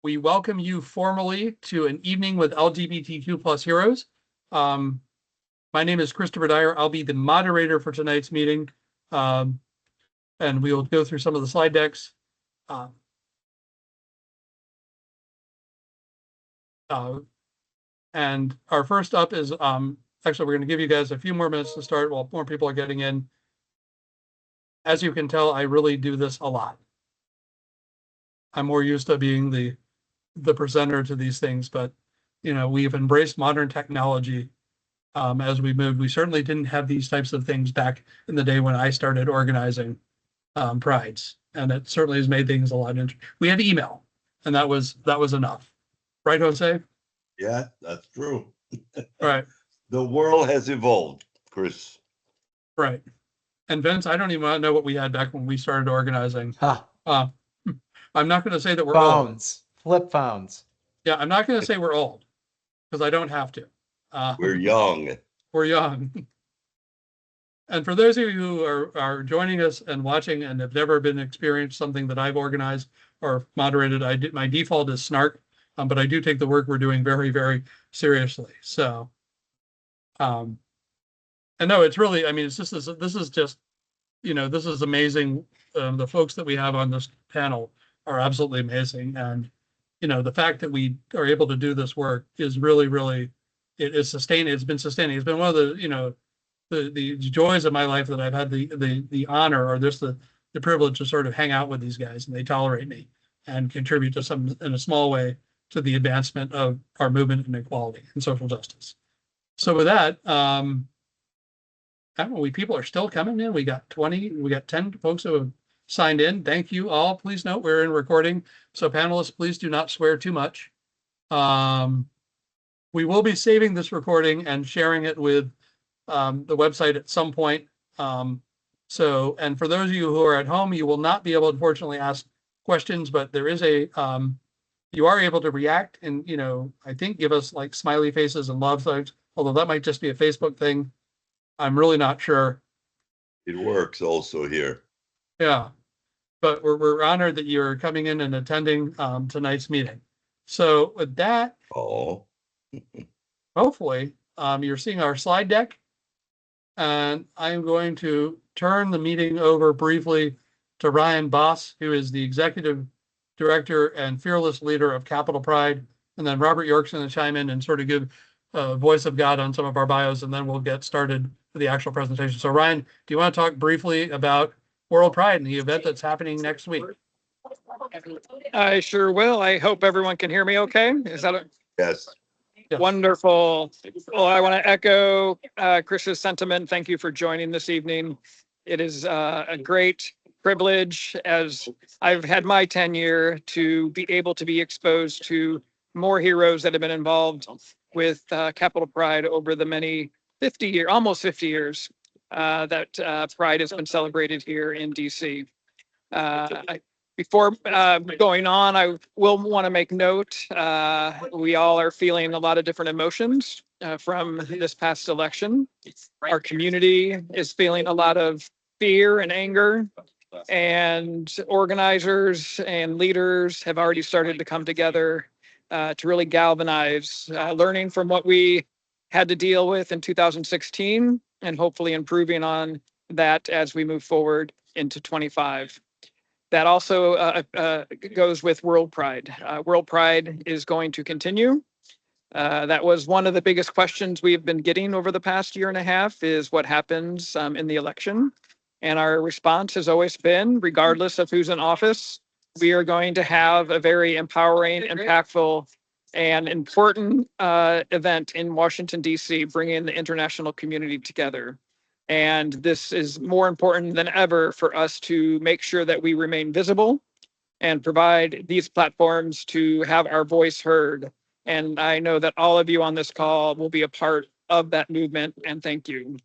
we welcome you formally to an evening with LGBTQ plus heroes. My name is Christopher Dyer. I'll be the moderator for tonight's meeting. And we will go through some of the slide decks. And our first up is, actually, we're going to give you guys a few more minutes to start while more people are getting in. As you can tell, I really do this a lot. I'm more used to being the presenter to these things, but we've embraced modern technology as we moved. We certainly didn't have these types of things back in the day when I started organizing prides, and it certainly has made things a lot interesting. We had email, and that was enough, right, Jose? Yeah, that's true. Right. The world has evolved, Chris. Right. And Vince, I don't even know what we had back when we started organizing. I'm not going to say that we're phones, flip phones. Yeah, I'm not going to say we're old because I don't have to. We're young. We're young. And for those of you who are joining us and watching and have never been experienced something that I've organized or moderated, my default is snark, but I do take the work we're doing very, very seriously. So, and no, it's really, I mean, this is just, this is amazing. The folks that we have on this panel are absolutely amazing. And, the fact that we are able to do this work is really, really, it is sustaining. It's been sustaining. It's been one of the, the joys of my life that I've had the honor or just the privilege to sort of hang out with these guys, and they tolerate me and contribute to some, in a small way, to the advancement of our movement in equality and social justice. So with that, I don't know, people are still coming in. We got 10 folks who have signed in. Thank you all. Please note we're in recording. So panelists, please do not swear too much. We will be saving this recording and sharing it with the website at some point. And for those of you who are at home, you will not be able to, unfortunately, ask questions, but there is you are able to react and, I think give us like smiley faces and love signs, although that might just be a Facebook thing. I'm really not sure. It works also here. Yeah. But we're honored that you're coming in and attending tonight's meeting. So with that, hopefully you're seeing our slide deck. And I'm going to turn the meeting over briefly to Ryan Boss, who is the Executive Director and Fearless Leader of Capital Pride. And then Robert York's going to chime in and sort of give a voice of God on some of our bios, and then we'll get started with the actual presentation. So Ryan, do you want to talk briefly about World Pride and the event that's happening next week? I sure will. I hope everyone can hear me okay. Is that Yes. Yes. Wonderful. Well, I want to echo Chris's sentiment. Thank you for joining this evening. It is a great privilege, as I've had my tenure, to be able to be exposed to more heroes that have been involved with Capital Pride over the many almost 50 years that Pride has been celebrated here in DC. Before going on, I will want to make note, we all are feeling a lot of different emotions from this past election. Our community is feeling a lot of fear and anger, and organizers and leaders have already started to come together to really galvanize, learning from what we had to deal with in 2016 and hopefully improving on that as we move forward into 25. That also goes with World Pride. World Pride is going to continue. That was one of the biggest questions we've been getting over the past year and a half, is what happens in the election. And our response has always been, regardless of who's in office, we are going to have a very empowering, impactful, and important event in Washington, D.C., bringing the international community together. And this is more important than ever for us to make sure that we remain visible and provide these platforms to have our voice heard. And I know that all of you on this call will be a part of that movement, and thank you.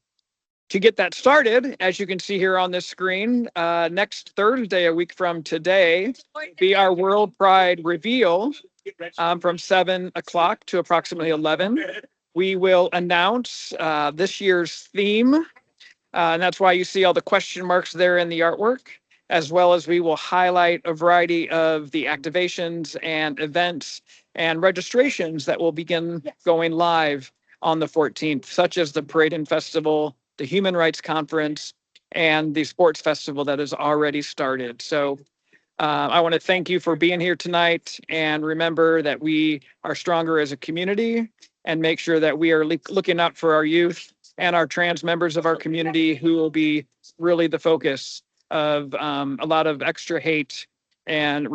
To get that started, as you can see here on this screen, next Thursday, a week from today, be our World Pride reveal from 7 o'clock to approximately 11. We will announce this year's theme. And that's why you see all the question marks there in the artwork. as well as we will highlight a variety of the activations and events and registrations that will begin going live on the 14th, such as the Parade and Festival, the Human Rights Conference, and the Sports Festival that has already started. So I want to thank you for being here tonight, and remember that we are stronger as a community, and make sure that we are looking out for our youth and our trans members of our community, who will be really the focus of a lot of extra hate and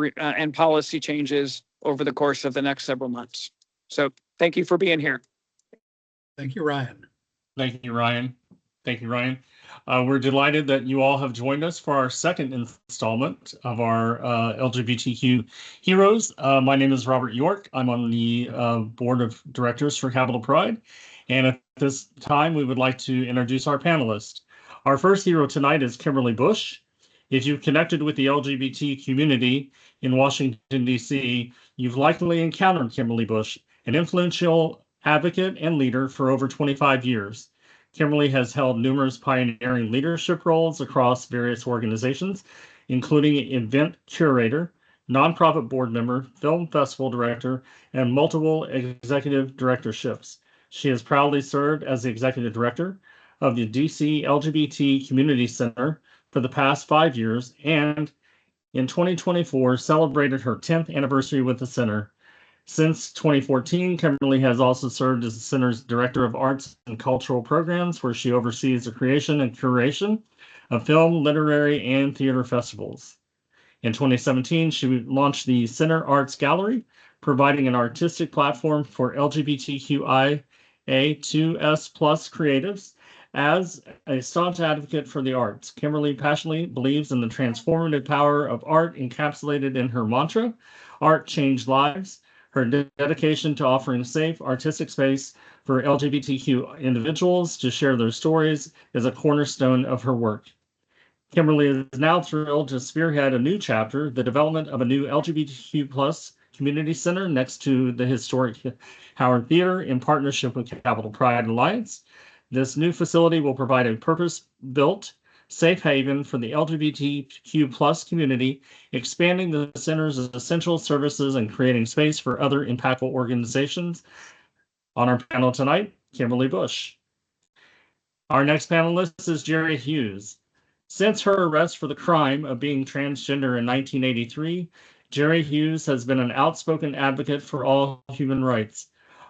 policy changes over the course of the next several months. So thank you for being here. Thank you, Ryan. Thank you, Ryan. Thank you, Ryan. We're delighted that you all have joined us for our second installment of our LGBTQ Heroes. My name is Robert York. I'm on the board of directors for Capital Pride. And at this time, we would like to introduce our panelists. Our first hero tonight is Kimberly Bush. If you've connected with the LGBT community in Washington, D.C., you've likely encountered Kimberly Bush, an influential advocate and leader for over 25 years. Kimberly has held numerous pioneering leadership roles across various organizations, including event curator, nonprofit board member, film festival director, and multiple executive directorships. She has proudly served as the executive director of the DC LGBT Community Center for the past 5 years, and in 2024 celebrated her 10th anniversary with the center. Since 2014, Kimberly has also served as the center's director of arts and cultural programs, where she oversees the creation and curation of film, literary, and theater festivals. In 2017, she launched the Center Arts Gallery, providing an artistic platform for LGBTQIA2S+ creatives. As a staunch advocate for the arts, Kimberly passionately believes in the transformative power of art encapsulated in her mantra, "Art Changed Lives." Her dedication to offering safe artistic space for LGBTQ individuals to share their stories is a cornerstone of her work. Kimberly is now thrilled to spearhead a new chapter, the development of a new LGBTQ+ community center next to the historic Howard Theater in partnership with Capital Pride Alliance. This new facility will provide a purpose-built, safe haven for the LGBTQ+ community, expanding the center's essential services and creating space for other impactful organizations. On our panel tonight, Kimberly Bush. Our next panelist is Jeri Hughes. Since her arrest for the crime of being transgender in 1983, Jeri Hughes has been an outspoken advocate for all human rights.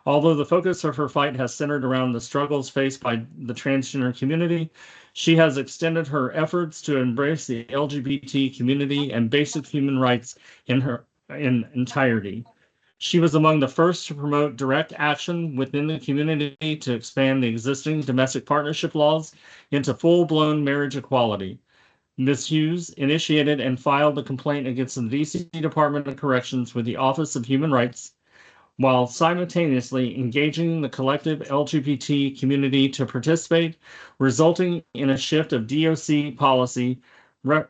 Although the focus of her fight has centered around the struggles faced by the transgender community, she has extended her efforts to embrace the LGBT community and basic human rights in entirety. She was among the first to promote direct action within the community to expand the existing domestic partnership laws into full-blown marriage equality. Ms. Hughes initiated and filed a complaint against the DC Department of Corrections with the Office of Human Rights, while simultaneously engaging the collective LGBT community to participate, resulting in a shift of DOC policy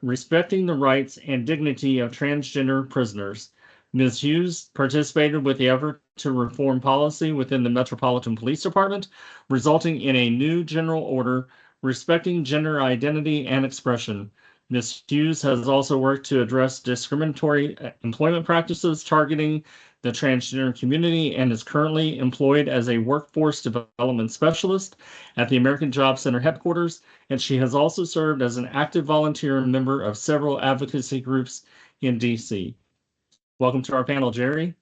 respecting the rights and dignity of transgender prisoners. Ms. Hughes participated with the effort to reform policy within the Metropolitan Police Department, resulting in a new general order respecting gender identity and expression. Ms. Hughes has also worked to address discriminatory employment practices targeting the transgender community and is currently employed as a workforce development specialist at the American Job Center headquarters, and she has also served as an active volunteer and member of several advocacy groups in DC. Welcome to our panel, Jeri.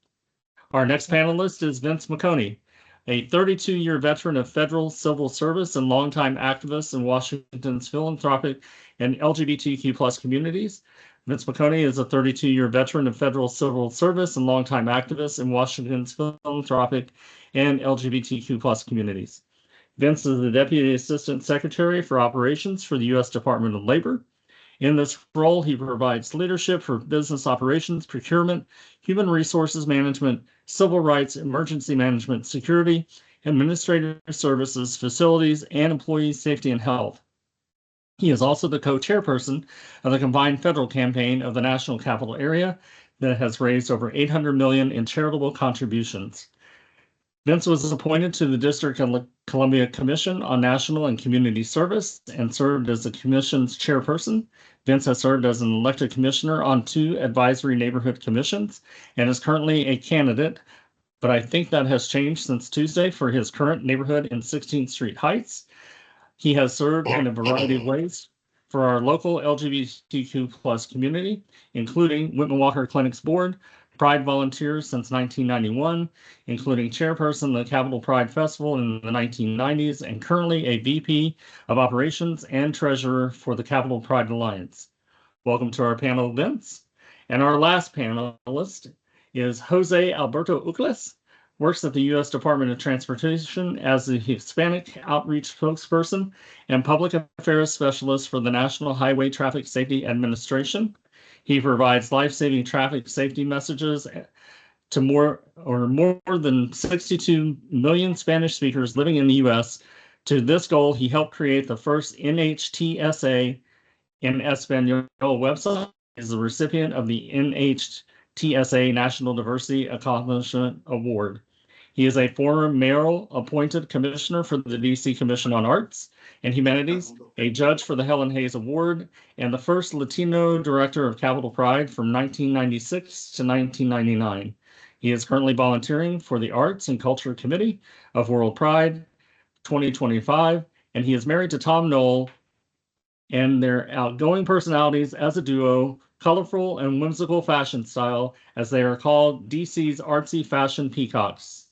Our next panelist is Vince Miccone, a 32-year veteran of federal civil service and longtime activist in Washington's philanthropic and LGBTQ+ communities. Vince Miccone is a 32-year veteran of federal civil service and longtime activist in Washington's philanthropic and LGBTQ+ communities. Vince is the Deputy Assistant Secretary for Operations for the U.S. Department of Labor. In this role, he provides leadership for business operations, procurement, human resources management, civil rights, emergency management, security, administrative services, facilities, and employee safety and health. He is also the co-chairperson of the combined federal campaign of the National Capital Area that has raised over $800 million in charitable contributions. Vince was appointed to the District of Columbia Commission on National and Community Service and served as the commission's chairperson. Vince has served as an elected commissioner on 2 advisory neighborhood commissions and is currently a candidate, but I think that has changed since Tuesday for his current neighborhood in 16th Street Heights. He has served in a variety of ways for our local LGBTQ plus community, including Whitman Walker Clinic's board, Pride volunteers since 1991, including chairperson of the Capitol Pride Festival in the 1990s, and currently a VP of operations and treasurer for the Capitol Pride Alliance. Welcome to our panel, Vince. And our last panelist is José Alberto Uclés, works at the U.S. Department of Transportation as the Hispanic Outreach Spokesperson and Public Affairs Specialist for the National Highway Traffic Safety Administration. He provides life-saving traffic safety messages to more than 62 million Spanish speakers living in the U.S. To this goal, he helped create the first NHTSA in Espanol website. He is the recipient of the NHTSA National Diversity Accomplishment Award. He is a former mayoral appointed commissioner for the DC Commission on Arts and Humanities, a judge for the Helen Hayes Award, and the first Latino director of Capitol Pride from 1996 to 1999. He is currently volunteering for the Arts and Culture Committee of World Pride 2025, and he is married to Tom Knoll, and their outgoing personalities as a duo, colorful and whimsical fashion style, as they are called DC's artsy fashion peacocks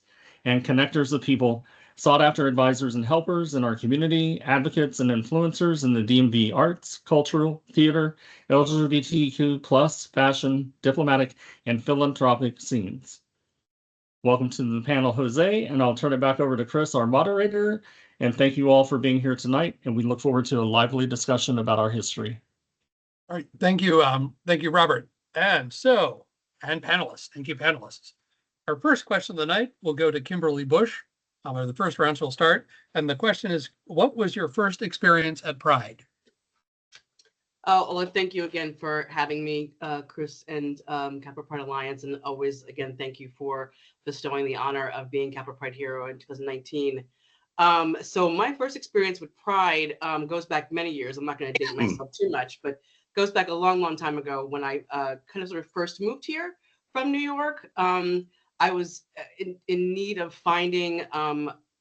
and connectors of people, sought after advisors and helpers in our community, advocates and influencers in the DMV arts, cultural, theater, LGBTQ plus, fashion, diplomatic, and philanthropic scenes. Welcome to the panel, Jose, and I'll turn it back over to Chris, our moderator, and thank you all for being here tonight, and we look forward to a lively discussion about our history. All right, thank you, Robert. And panelists, thank you, panelists. Our first question of the night will go to Kimberly Bush. The first round will start. And the question is, what was your first experience at Pride? Oh, well, thank you again for having me, Chris and Capitol Pride Alliance. And always, again, thank you for bestowing the honor of being Capitol Pride Hero in 2019. So my first experience with Pride goes back many years. I'm not going to date myself too much, but goes back a long, long time ago when I kind of sort of first moved here from New York. I was in need of finding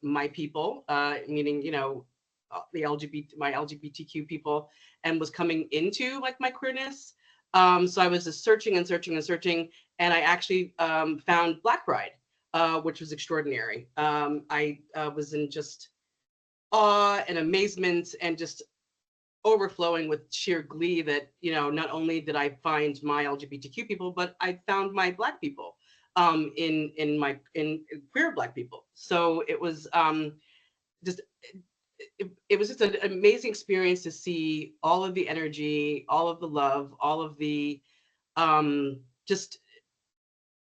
my people, meaning, you know, my LGBTQ people, and was coming into like my queerness. So I was just searching and searching and searching, and I actually found Black Pride, which was extraordinary. I was in just awe and amazement and just overflowing with sheer glee that, you know, not only did I find my LGBTQ people, but I found my Black people in queer Black people. So it was it was just an amazing experience to see all of the energy, all of the love, all of the just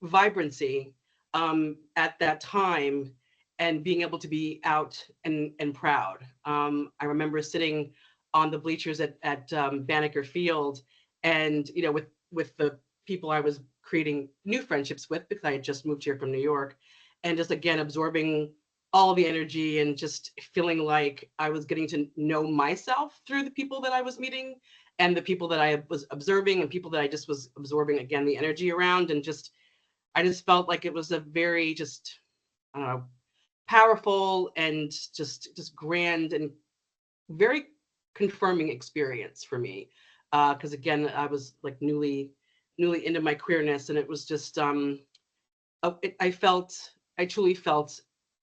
vibrancy at that time, and being able to be out and proud. I remember sitting on the bleachers at Banneker Field, and you know, with the people I was creating new friendships with, because I had just moved here from New York, and just again absorbing all the energy and just feeling like I was getting to know myself through the people that I was meeting and the people that I was observing and people that I just was absorbing, again, the energy around. And just, I just felt like it was a very just, I don't know, powerful and just grand and very confirming experience for me. Because again, I was like newly into my queerness, and it was just, I truly felt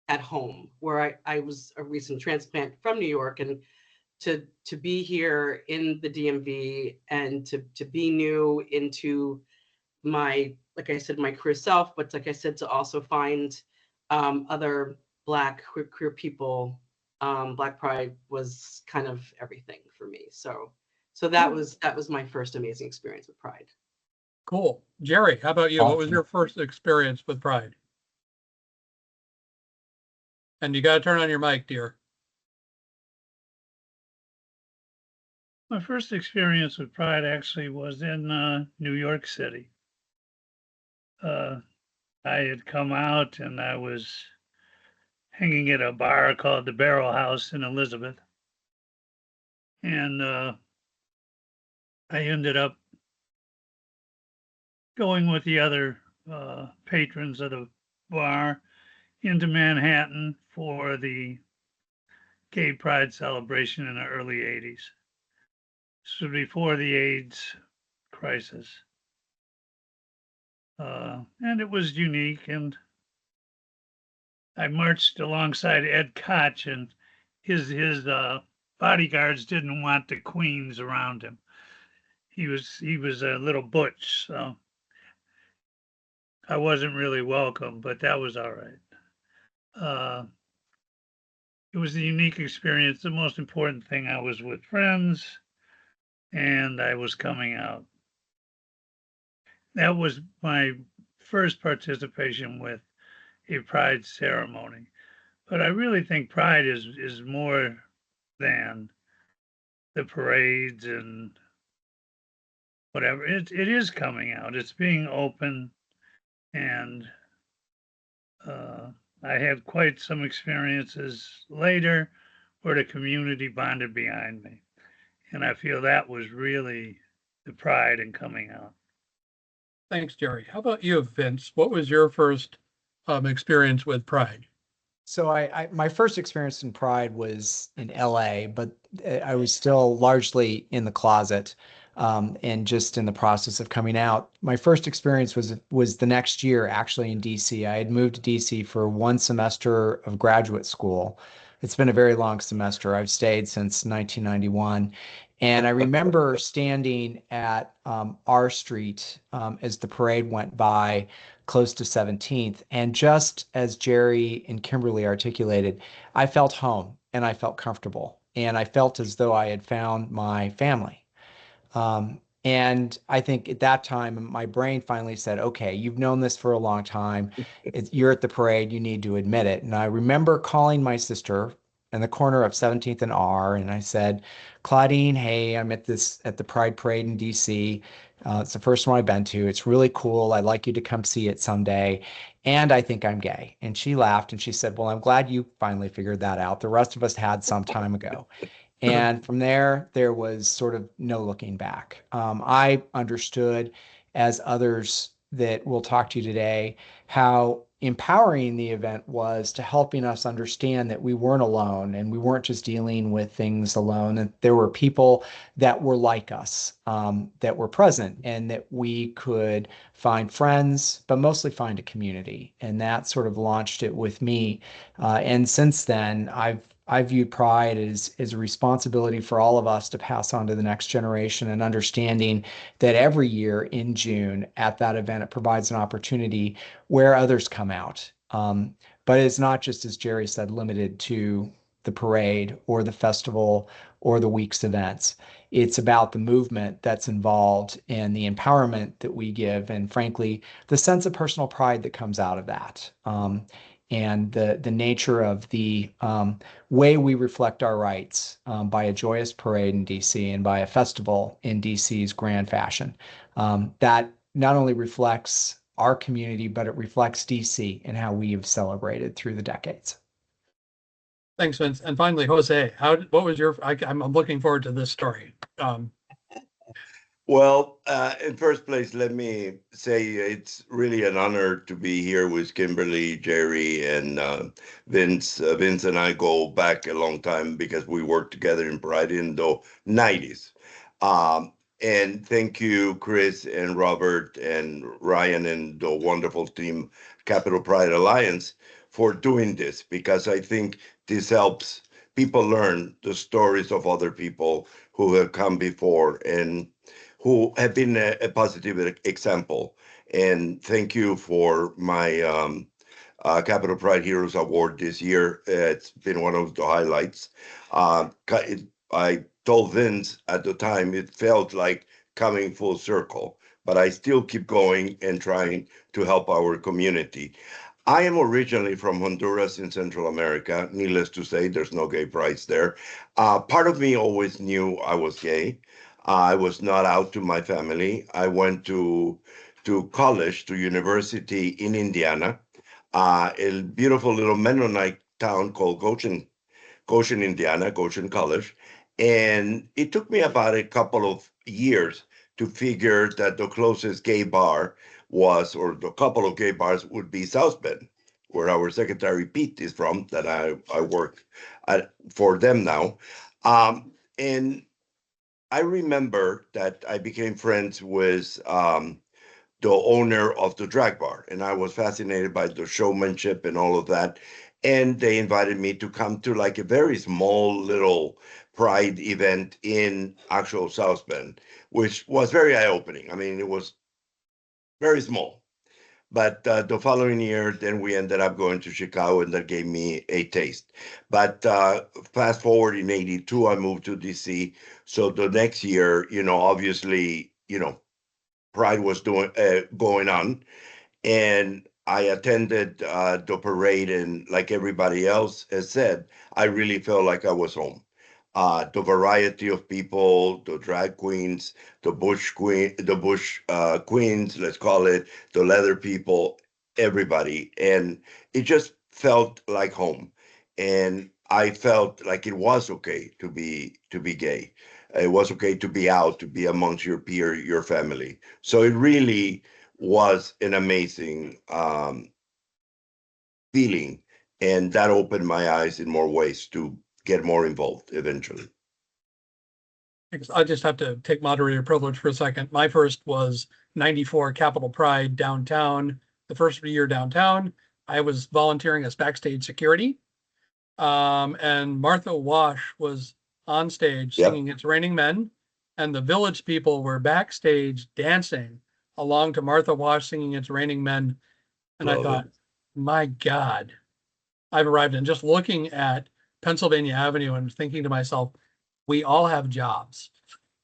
at home, where I was a recent transplant from New York, and to be here in the DMV and to be new into my, like I said, my queer self, but like I said, to also find other Black queer people. Black Pride was kind of everything for me. So that was my first amazing experience with Pride. Cool. Jeri, how about you? What was your first experience with Pride? And you got to turn on your mic, dear. My first experience with Pride actually was in New York City. I had come out, and I was hanging at a bar called the Barrel House in Elizabeth. And I ended up going with the other patrons of the bar into Manhattan for the gay pride celebration in the early 80s. This was before the AIDS crisis. And it was unique, and I marched alongside Ed Koch, and his bodyguards didn't want the queens around him. He was a little butch, so I wasn't really welcome, but that was all right. It was a unique experience. The most important thing, I was with friends and I was coming out. That was my first participation with a pride ceremony. But I really think pride is more than the parades and whatever. It is coming out. It's being open, and I had quite some experiences later where the community bonded behind me. And I feel that was really the pride in coming out. Thanks, Jeri. How about you, Vince? What was your first experience with pride? So my first experience in Pride was in LA, but I was still largely in the closet and just in the process of coming out. My first experience was the next year, actually, in DC. I had moved to DC for one semester of graduate school. It's been a very long semester. I've stayed since 1991. And I remember standing at R Street as the parade went by, close to 17th. And just as Jeri and Kimberly articulated, I felt home and I felt comfortable and I felt as though I had found my family. And I think at that time, my brain finally said, okay, you've known this for a long time. You're at the parade, you need to admit it. And I remember calling my sister in the corner of 17th and R, and I said, Claudine, hey, I'm at the Pride Parade in DC. It's the first one I've been to. It's really cool. I'd like you to come see it someday. And I think I'm gay. And she laughed and she said, well, I'm glad you finally figured that out. The rest of us had some time ago. And from there was sort of no looking back. I understood, as others that will talk to you today, how empowering the event was to helping us understand that we weren't alone and we weren't just dealing with things alone, and there were people that were like us, that were present, and that we could find friends, but mostly find a community. And that sort of launched it with me. And since then, I view pride as a responsibility for all of us to pass on to the next generation, and understanding that every year in June at that event, it provides an opportunity where others come out. But it's not just, as Jeri said, limited to the parade or the festival or the week's events. It's about the movement that's involved and the empowerment that we give, and frankly, the sense of personal pride that comes out of that. And the nature of the way we reflect our rights by a joyous parade in DC and by a festival in DC's grand fashion. That not only reflects our community, but it reflects DC and how we have celebrated through the decades. Thanks, Vince. And finally, Jose, what was your, I'm looking forward to this story. Well, in first place, let me say it's really an honor to be here with Kimberly, Jeri, and Vince. Vince and I go back a long time because we worked together in Pride in the 90s. And thank you, Chris and Robert and Ryan and the wonderful team, Capital Pride Alliance, for doing this, because I think this helps people learn the stories of other people who have come before and who have been a positive example. And thank you for my Capital Pride Heroes Award this year. It's been one of the highlights. I told Vince at the time it felt like coming full circle, but I still keep going and trying to help our community. I am originally from Honduras in Central America. Needless to say, there's no gay prides there. Part of me always knew I was gay. I was not out to my family. I went to college, to university in Indiana, a beautiful little Mennonite town called Goshen, Indiana, Goshen College. And it took me about a couple of years to figure that the closest gay bar was, or the couple of gay bars would be South Bend, where our secretary Pete is from, that I work for them now. And I remember that I became friends with the owner of the drag bar, and I was fascinated by the showmanship and all of that. And they invited me to come to like a very small little pride event in actual South Bend, which was very eye-opening. I mean, it was very small. But the following year, then we ended up going to Chicago, and that gave me a taste. But fast forward in '82, I moved to DC. So the next year, obviously, Pride was going on, and I attended the parade, and like everybody else has said, I really felt like I was home. The variety of people, the drag queens, the bush queens, let's call it, the leather people, everybody, and it just felt like home. And I felt like it was okay to be gay. It was okay to be out, to be amongst your peer, your family. So it really was an amazing feeling, and that opened my eyes in more ways to get more involved eventually. I just have to take moderator privilege for a second. My first was 94 Capitol Pride downtown. The first year downtown, I was volunteering as backstage security. And Martha Wash was on stage Yep. singing It's Raining Men. And the village people were backstage dancing along to Martha Wash singing It's Raining Men. And I Love thought, it. my God, I've arrived. And just looking at Pennsylvania Avenue and thinking to myself, we all have jobs.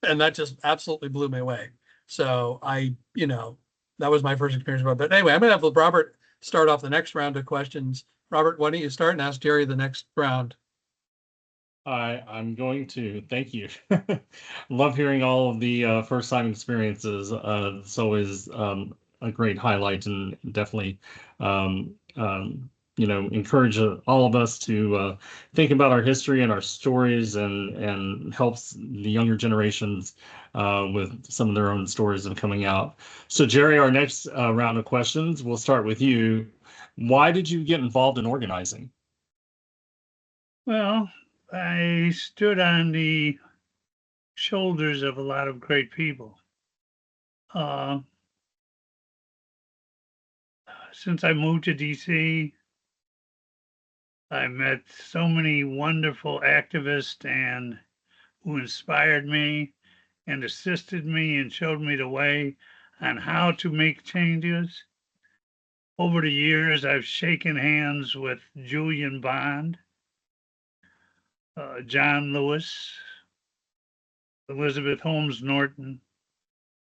And that just absolutely blew me away. So that was my first experience about it. But anyway, I'm going to have Robert start off the next round of questions. Robert, why don't you start and ask Jeri the next round? I'm going to. Thank you. Love hearing all of the first time experiences. It's always a great highlight, and definitely encourage all of us to think about our history and our stories, and helps the younger generations with some of their own stories of coming out. So Jeri, our next round of questions, we'll start with you. Why did you get involved in organizing? Well, I stood on the shoulders of a lot of great people. Since I moved to DC, I met so many wonderful activists and who inspired me and assisted me and showed me the way on how to make changes. Over the years, I've shaken hands with Julian Bond, John Lewis, Elizabeth Holmes Norton,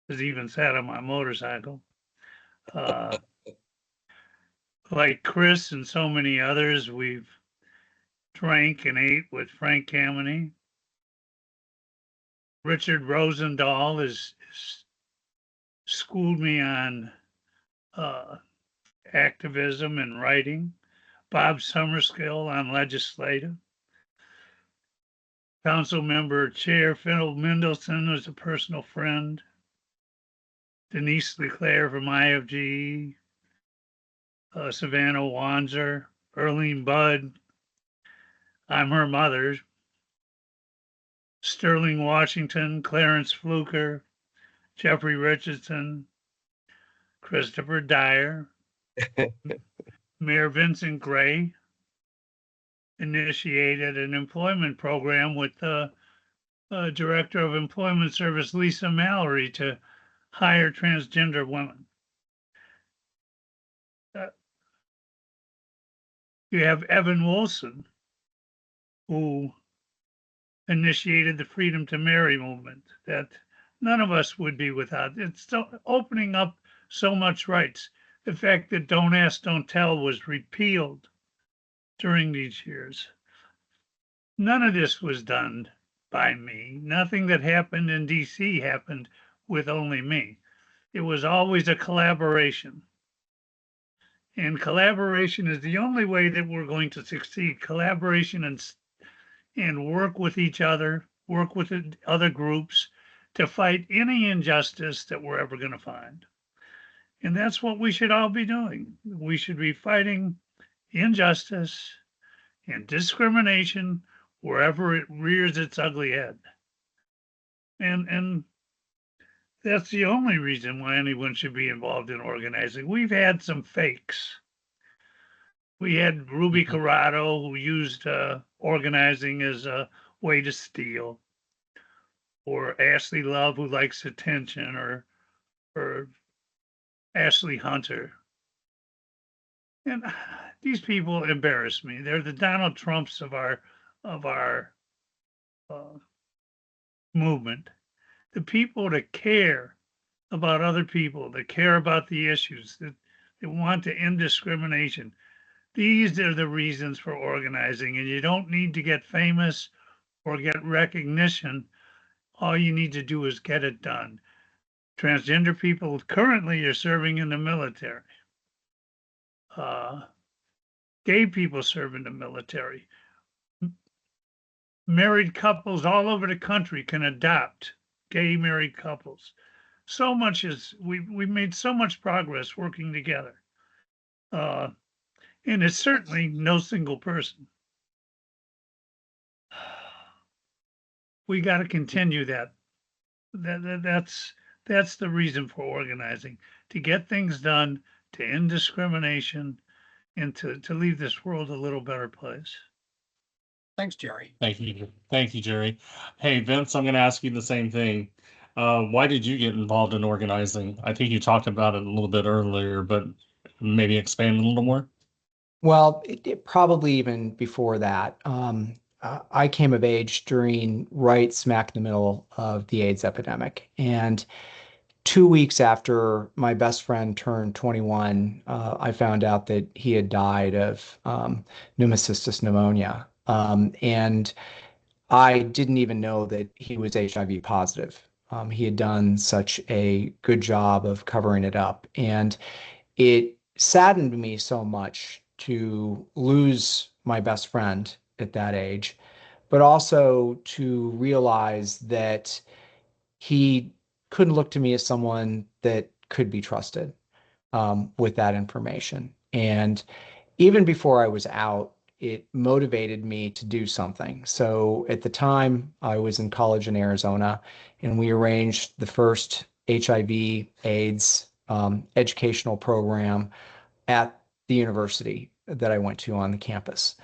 has even sat on my motorcycle. Like Chris and so many others, we've drank and ate with Frank Kameny. Richard Rosendahl has schooled me on activism and writing. Bob Summerskill on legislative. Council member Chair Phil Mendelson was a personal friend. Denise LeClaire from IFG. Savannah Wanzer, Earlene Budd. I'm her mother. Sterling Washington, Clarence Fluker, Jeffrey Richardson, Christopher Dyer, Mayor Vincent Gray initiated an employment program with the Director of Employment Service, Lisa Mallory, to hire transgender women. You have Evan Wilson, who initiated the Freedom to Marry movement that none of us would be without. It's still opening up so much rights. The fact that Don't Ask, Don't Tell was repealed during these years. None of this was done by me. Nothing that happened in DC happened with only me. It was always a collaboration. And collaboration is the only way that we're going to succeed. Collaboration and work with each other, work with other groups to fight any injustice that we're ever going to find. And that's what we should all be doing. We should be fighting injustice and discrimination wherever it rears its ugly head. And that's the only reason why anyone should be involved in organizing. We've had some fakes. We had Ruby Corrado, who used organizing as a way to steal, or Ashley Love, who likes attention, or Ashley Hunter. And these people embarrass me. They're the Donald Trumps of our movement. The people that care about other people, that care about the issues, that want to end discrimination. These are the reasons for organizing, and you don't need to get famous or get recognition. All you need to do is get it done. Transgender people currently are serving in the military. Gay people serve in the military. Married couples all over the country can adopt gay married couples. So much is we made so much progress working together. And it's certainly no single person. We got to continue that. That's the reason for organizing, to get things done, to end discrimination, and to leave this world a little better place. Thanks, Jeri. Thank you. Thank you, Jeri. Hey, Vince, I'm going to ask you the same thing. Why did you get involved in organizing? I think you talked about it a little bit earlier, but maybe expand a little more. Well, it probably even before that. I came of age during right smack in the middle of the AIDS epidemic. And 2 weeks after my best friend turned 21, I found out that he had died of pneumocystis pneumonia. And I didn't even know that he was HIV positive. He had done such a good job of covering it up. And it saddened me so much to lose my best friend at that age, but also to realize that he couldn't look to me as someone that could be trusted with that information. And even before I was out, it motivated me to do something. So at the time, I was in college in Arizona, and we arranged the first HIV/AIDS educational program at the university that I went to on the campus.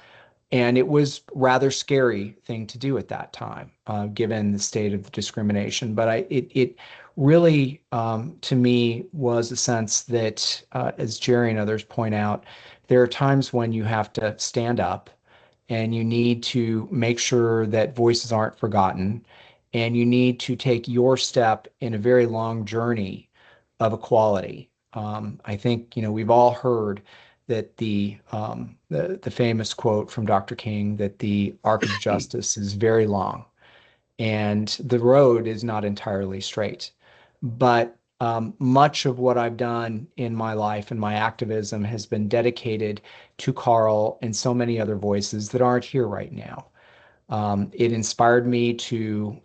And it was rather scary thing to do at that time, given the state of the discrimination. But it really, to me, was a sense that, as Jeri and others point out, there are times when you have to stand up and you need to make sure that voices aren't forgotten, and you need to take your step in a very long journey of equality. I think, we've all heard that the famous quote from Dr. King, that the arc of justice is very long and the road is not entirely straight. But much of what I've done in my life and my activism has been dedicated to Carl and so many other voices that aren't here right now. It inspired me to,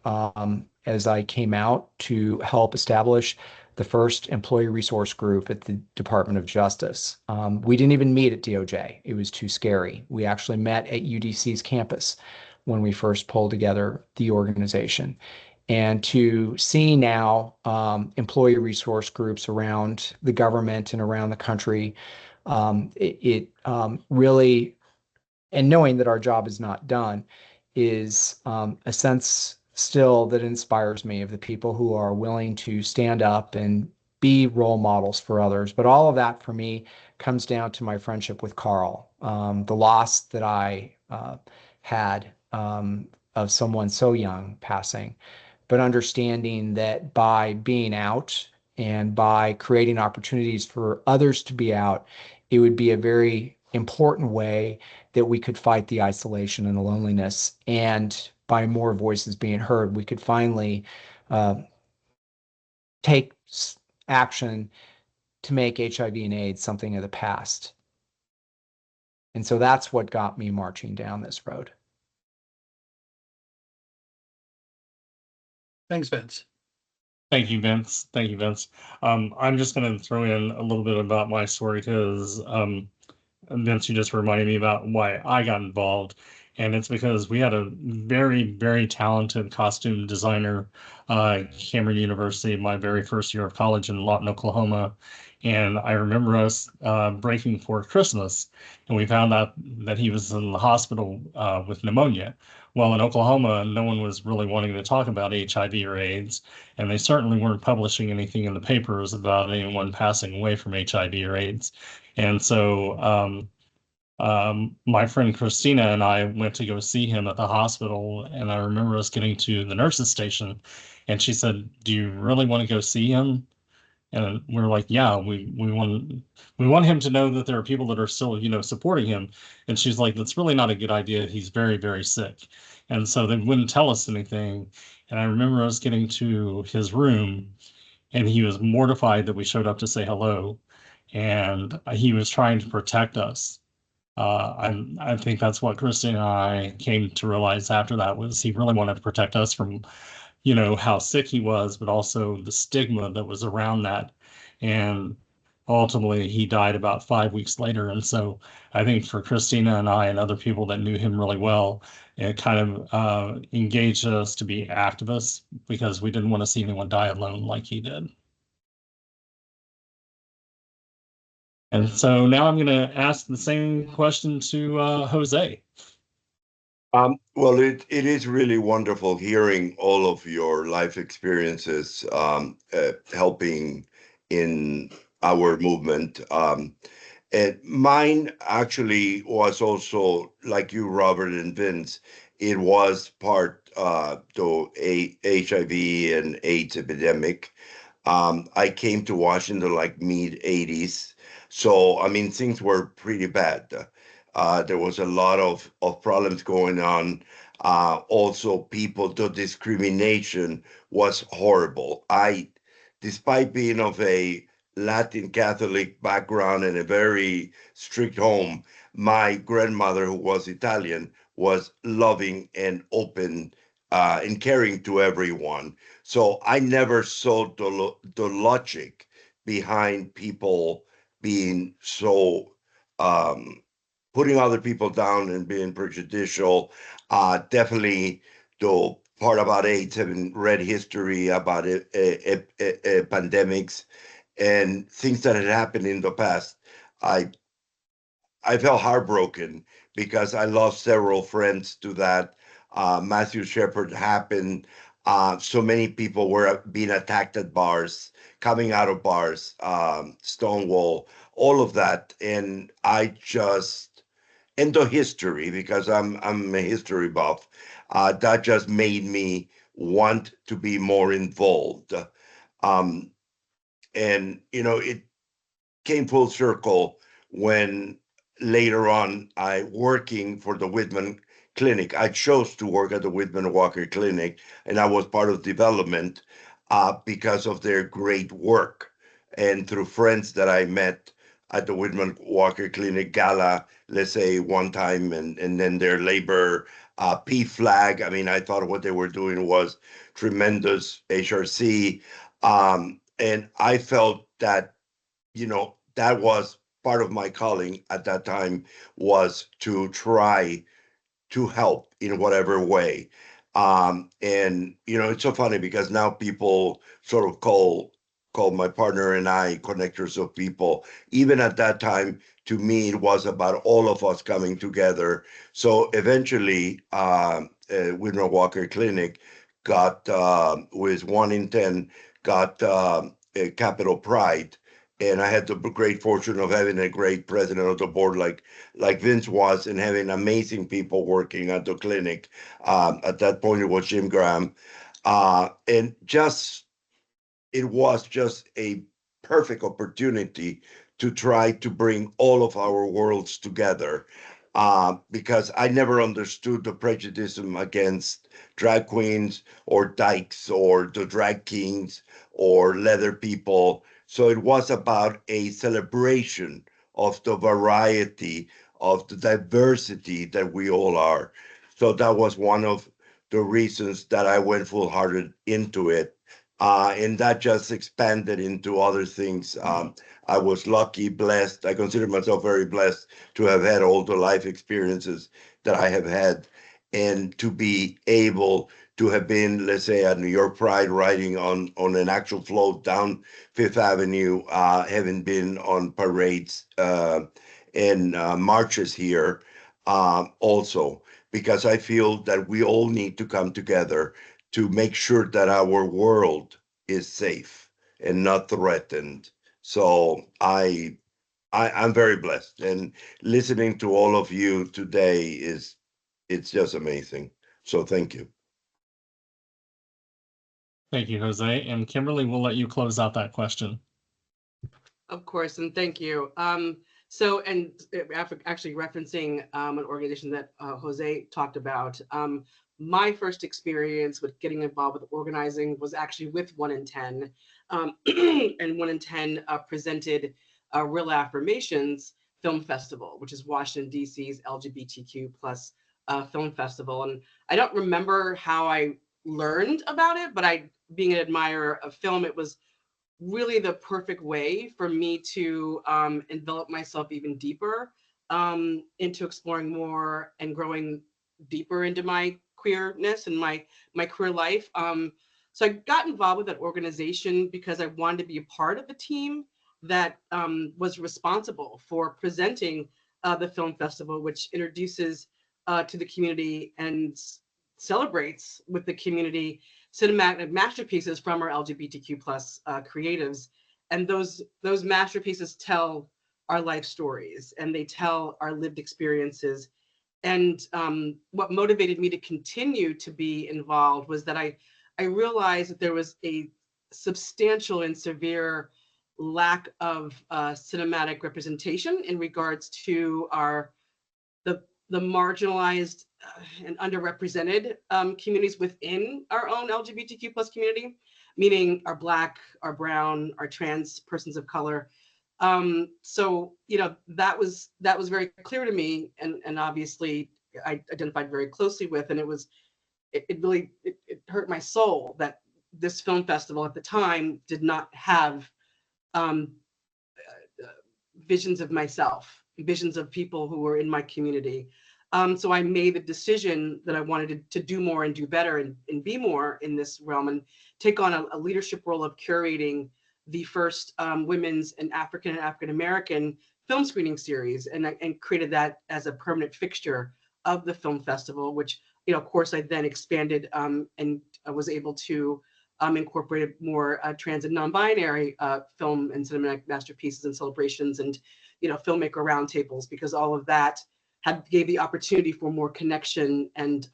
as I came out, to help establish the first employee resource group at the Department of Justice. We didn't even meet at DOJ. It was too scary. We actually met at UDC's campus when we first pulled together the organization. And to see now employee resource groups around the government and around the country, it really, and knowing that our job is not done, is a sense still that inspires me, of the people who are willing to stand up and be role models for others. But all of that for me comes down to my friendship with Carl, the loss that I had of someone so young passing, but understanding that by being out and by creating opportunities for others to be out, it would be a very important way that we could fight the isolation and the loneliness. And by more voices being heard, we could finally take action to make HIV and AIDS something of the past. And so that's what got me marching down this road. Thanks, Vince. Thank you, Vince. Thank you, Vince. I'm just going to throw in a little bit about my story because Vince, you just reminded me about why I got involved. And it's because we had a very, very talented costume designer at Cameron University, my very first year of college in Lawton, Oklahoma. And I remember us breaking for Christmas, and we found out that he was in the hospital with pneumonia. Well, in Oklahoma, no one was really wanting to talk about HIV or AIDS, and they certainly weren't publishing anything in the papers about anyone passing away from HIV or AIDS. And so my friend Christina and I went to go see him at the hospital, and I remember us getting to the nurse's station, and she said, "Do you really want to go see him?" And we're like, "Yeah, we want him to know that there are people that are still, supporting him." And she's like, "That's really not a good idea. He's very, very sick." And so they wouldn't tell us anything. And I remember us getting to his room, and he was mortified that we showed up to say hello, and he was trying to protect us. I think that's what Christine and I came to realize after that was he really wanted to protect us from, how sick he was, but also the stigma that was around that. And ultimately, he died about 5 weeks later. And so I think for Christina and I and other people that knew him really well, it kind of engaged us to be activists because we didn't want to see anyone die alone like he did. And so now I'm going to ask the same question to José. Well, it is really wonderful hearing all of your life experiences helping in our movement. And mine actually was also, like you, Robert and Vince, it was part the HIV and AIDS epidemic. I came to Washington like mid 80s. So, I mean, things were pretty bad. There was a lot of problems going on. Also, the discrimination was horrible. Despite being of a Latin Catholic background and a very strict home, my grandmother, who was Italian, was loving and open and caring to everyone. So I never saw the logic behind people being so um, putting other people down and being prejudicial. Definitely the part about AIDS, having read history about pandemics and things that had happened in the past, I I felt heartbroken because I lost several friends to that. Matthew Shepard happened. So many people were being attacked at bars, coming out of bars, Stonewall, all of that. And I just, and the history, because I'm a history buff, that just made me want to be more involved. Um, and, it came full circle when later on I working for the Whitman Clinic. I chose to work at the Whitman Walker Clinic, and I was part of development because of their great work and through friends that I met at the Whitman Walker Clinic gala, let's say one time, and then their labor P flag. I mean, I thought what they were doing was tremendous HRC. And I felt that that was part of my calling at that time, was to try to help in whatever way. And it's so funny because now people sort of call my partner and I connectors of people. Even at that time, to me, it was about all of us coming together. So eventually, Whitman Walker Clinic got with 1 in 10 got a Capital Pride. And I had the great fortune of having a great president of the board like Vince was, and having amazing people working at the clinic. At that point, it was Jim Graham. And it was just a perfect opportunity to try to bring all of our worlds together. Because I never understood the prejudice against drag queens or dykes or the drag kings or leather people. So it was about a celebration of the variety of the diversity that we all are. So that was one of the reasons that I went full-hearted into it. And that just expanded into other things. I was lucky, blessed. I consider myself very blessed to have had all the life experiences that I have had, and to be able to have been, let's say, at New York Pride, riding on an actual float down Fifth Avenue, having been on parades and marches here also, because I feel that we all need to come together to make sure that our world is safe and not threatened. So I'm very blessed, and listening to all of you today it's just amazing. So thank you. Thank you, Jose. And Kimberly, we'll let you close out that question. Of course, and thank you. So, and actually referencing an organization that Jose talked about, my first experience with getting involved with organizing was actually with 1 in 10. And 1 in 10 presented Real Affirmations Film Festival, which is Washington, D.C.'s LGBTQ plus film festival. And I don't remember how I learned about it, but being an admirer of film, it was really the perfect way for me to envelop myself even deeper into exploring more and growing deeper into my queerness and my career life. So I got involved with that organization because I wanted to be a part of the team that was responsible for presenting the film festival, which introduces to the community and celebrates with the community cinematic masterpieces from our LGBTQ plus creatives. And those masterpieces tell our life stories, and they tell our lived experiences. And what motivated me to continue to be involved was that I realized that there was a substantial and severe lack of cinematic representation in regards to the marginalized and underrepresented communities within our own LGBTQ plus community, meaning our Black, our brown, our trans persons of color. So, you know, that was very clear to me, and obviously I identified very closely with, and it really hurt my soul that this film festival at the time did not have visions of myself, visions of people who were in my community. So I made the decision that I wanted to do more and do better and be more in this realm, and take on a leadership role of curating the first women's and African American film screening series, and created that as a permanent fixture of the film festival, which, you know, of course, I then expanded and I was able to incorporate more trans and non-binary film and cinematic masterpieces and celebrations, and, you know, filmmaker roundtables, because all of that gave the opportunity for more connection and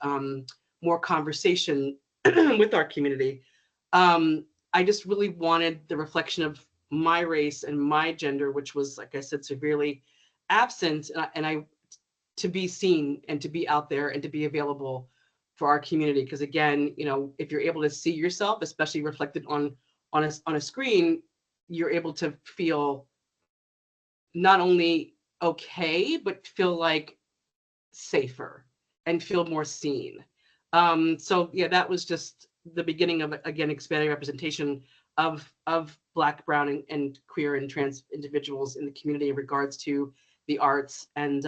more conversation with our community. I just really wanted the reflection of my race and my gender, which was, like I said, severely absent, and I to be seen and to be out there and to be available for our community. Because again, you know, if you're able to see yourself, especially reflected on a screen, you're able to feel not only okay, but feel like safer and feel more seen. So yeah, that was just the beginning of, again, expanding representation of Black, brown, and queer and trans individuals in the community in regards to the arts. And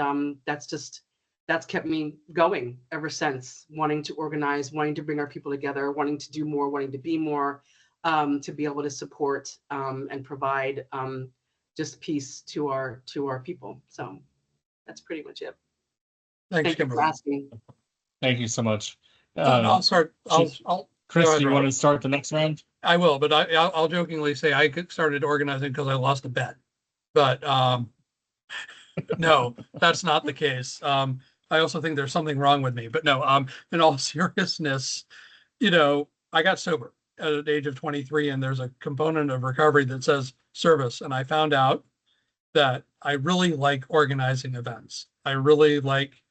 that's kept me going ever since, wanting to organize, wanting to bring our people together, wanting to do more, wanting to be more, to be able to support and provide just peace to our people. So that's pretty much it. Thanks, Thank you for Kimberly. asking. Thank you so much. I'll start. I'll Chris, go ahead, do you Rob. want to start the next round? I will, but I'll jokingly say I started organizing because I lost a bet. But no, that's not the case. I also think there's something wrong with me. But no, in all seriousness, you know, I got sober at the age of 23, and there's a component of recovery that says service. And I found out that I really like organizing events. I really like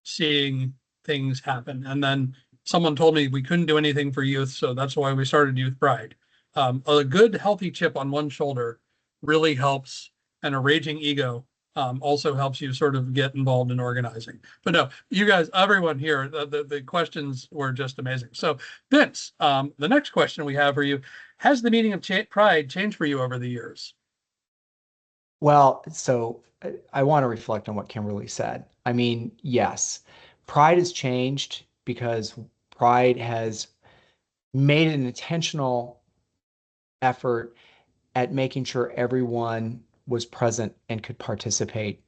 seeing things happen. And then someone told me we couldn't do anything for youth, so that's why we started Youth Pride. A good, healthy chip on one shoulder really helps, and a raging ego also helps you sort of get involved in organizing. But no, you guys, everyone here, the questions were just amazing. So Vince, the next question we have for you, has the meaning of pride changed for you over the years? Well, so I want to reflect on what Kimberly said. I mean, yes, pride has changed because pride has made an intentional effort at making sure everyone was present and could participate.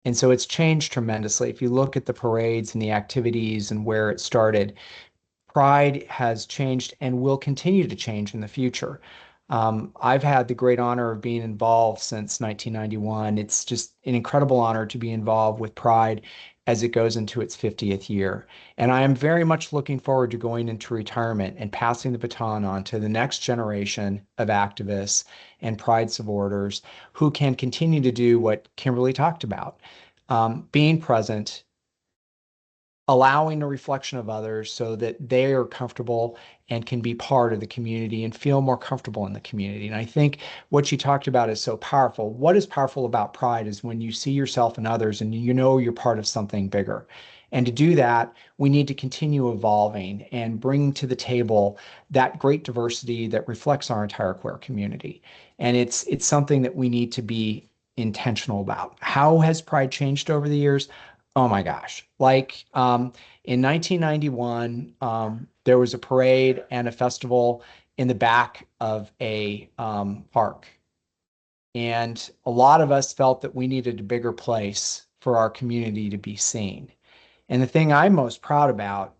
And so it's changed tremendously. If you look at the parades and the activities and where it started, pride has changed and will continue to change in the future. I've had the great honor of being involved since 1991. It's just an incredible honor to be involved with Pride as it goes into its 50th year. And I am very much looking forward to going into retirement and passing the baton on to the next generation of activists and Pride supporters who can continue to do what Kimberly talked about, being present, allowing a reflection of others so that they are comfortable and can be part of the community and feel more comfortable in the community. And I think what you talked about is so powerful. What is powerful about pride is when you see yourself and others and you know you're part of something bigger. And to do that, we need to continue evolving and bringing to the table that great diversity that reflects our entire queer community. And it's something that we need to be intentional about. How has pride changed over the years? Oh my gosh. Like in 1991, there was a parade and a festival in the back of a park. And a lot of us felt that we needed a bigger place for our community to be seen. And the thing I'm most proud about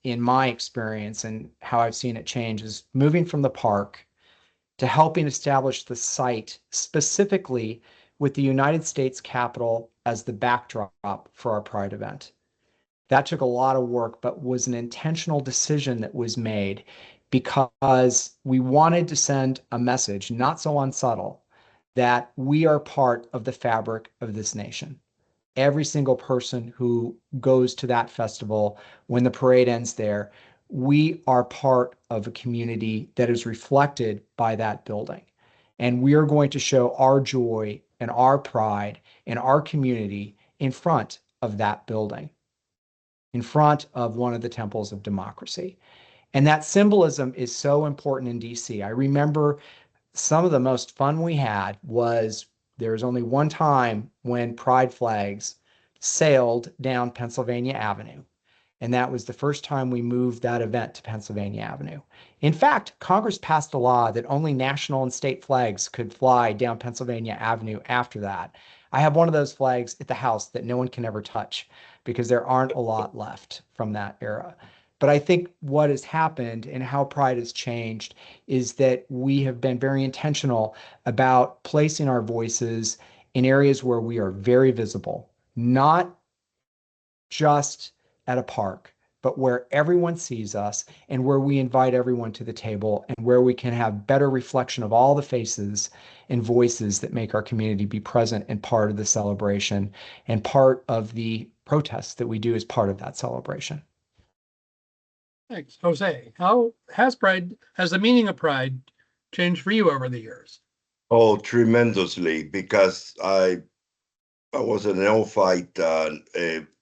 in my experience and how I've seen it change is moving from the park to helping establish the site specifically with the United States Capitol as the backdrop for our Pride event. That took a lot of work, but was an intentional decision that was made because we wanted to send a message, not so unsubtle, that we are part of the fabric of this nation. Every single person who goes to that festival, when the parade ends there, we are part of a community that is reflected by that building. And we are going to show our joy and our pride in our community in front of that building, in front of one of the temples of democracy. And that symbolism is so important in DC. I remember some of the most fun we had was there was only one time when pride flags sailed down Pennsylvania Avenue. And that was the first time we moved that event to Pennsylvania Avenue. In fact, Congress passed a law that only national and state flags could fly down Pennsylvania Avenue after that. I have one of those flags at the house that no one can ever touch because there aren't a lot left from that era. But I think what has happened and how Pride has changed is that we have been very intentional about placing our voices in areas where we are very visible, not just at a park, but where everyone sees us and where we invite everyone to the table and where we can have better reflection of all the faces and voices that make our community be present and part of the celebration and part of the protests that we do as part of that celebration. Thanks. Jose, how has the meaning of pride changed for you over the years? Oh, tremendously, because I was a neophyte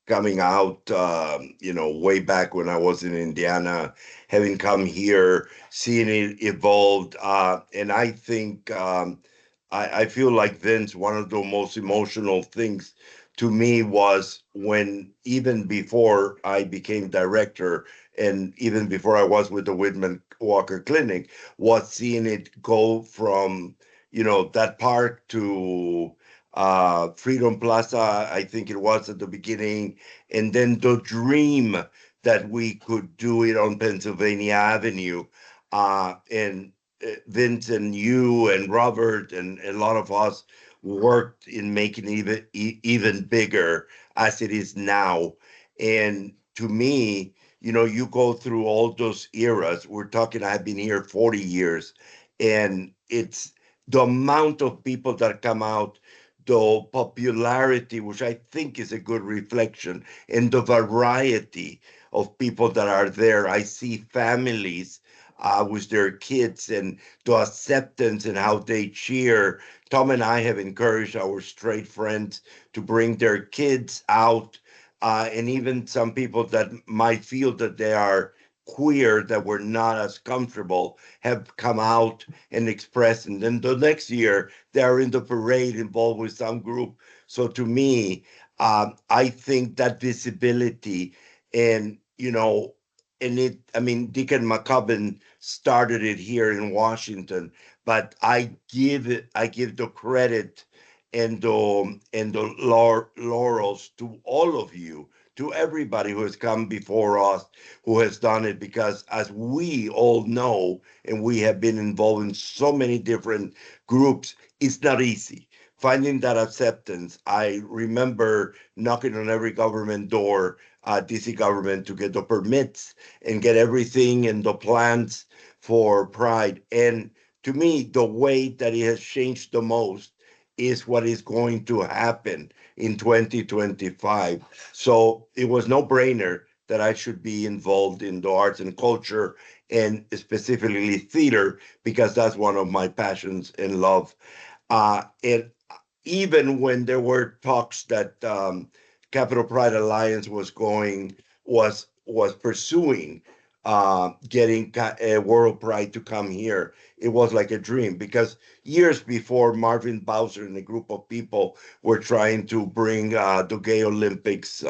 coming out, way back when I was in Indiana, having come here, seeing it evolved. And I think I feel like Vince, one of the most emotional things to me was when, even before I became director and even before I was with the Whitman Walker Clinic, was seeing it go from, that park to Freedom Plaza, I think it was at the beginning, and then the dream that we could do it on Pennsylvania Avenue. And Vince and you and Robert and a lot of us worked in making it even bigger as it is now. And to me, you go through all those eras. We're talking, I've been here 40 years, and it's the amount of people that come out, the popularity, which I think is a good reflection, and the variety of people that are there. I see families with their kids, and the acceptance and how they cheer. Tom and I have encouraged our straight friends to bring their kids out, and even some people that might feel that they are queer, that were not as comfortable, have come out and expressed. And then the next year, they're in the parade involved with some group. So to me, I think that visibility and, I mean, Deacon McCubbin started it here in Washington, but I give the credit and the laurels to all of you, to everybody who has come before us, who has done it, because as we all know, and we have been involved in so many different groups, it's not easy. Finding that acceptance. I remember knocking on every government door, DC government, to get the permits and get everything and the plans for Pride. And to me, the way that it has changed the most is what is going to happen in 2025. So it was no brainer that I should be involved in the arts and culture, and specifically theater, because that's one of my passions and love. And even when there were talks that Capital Pride Alliance was pursuing getting World Pride to come here, it was like a dream, because years before, Marvin Bowser and a group of people were trying to bring the Gay Olympics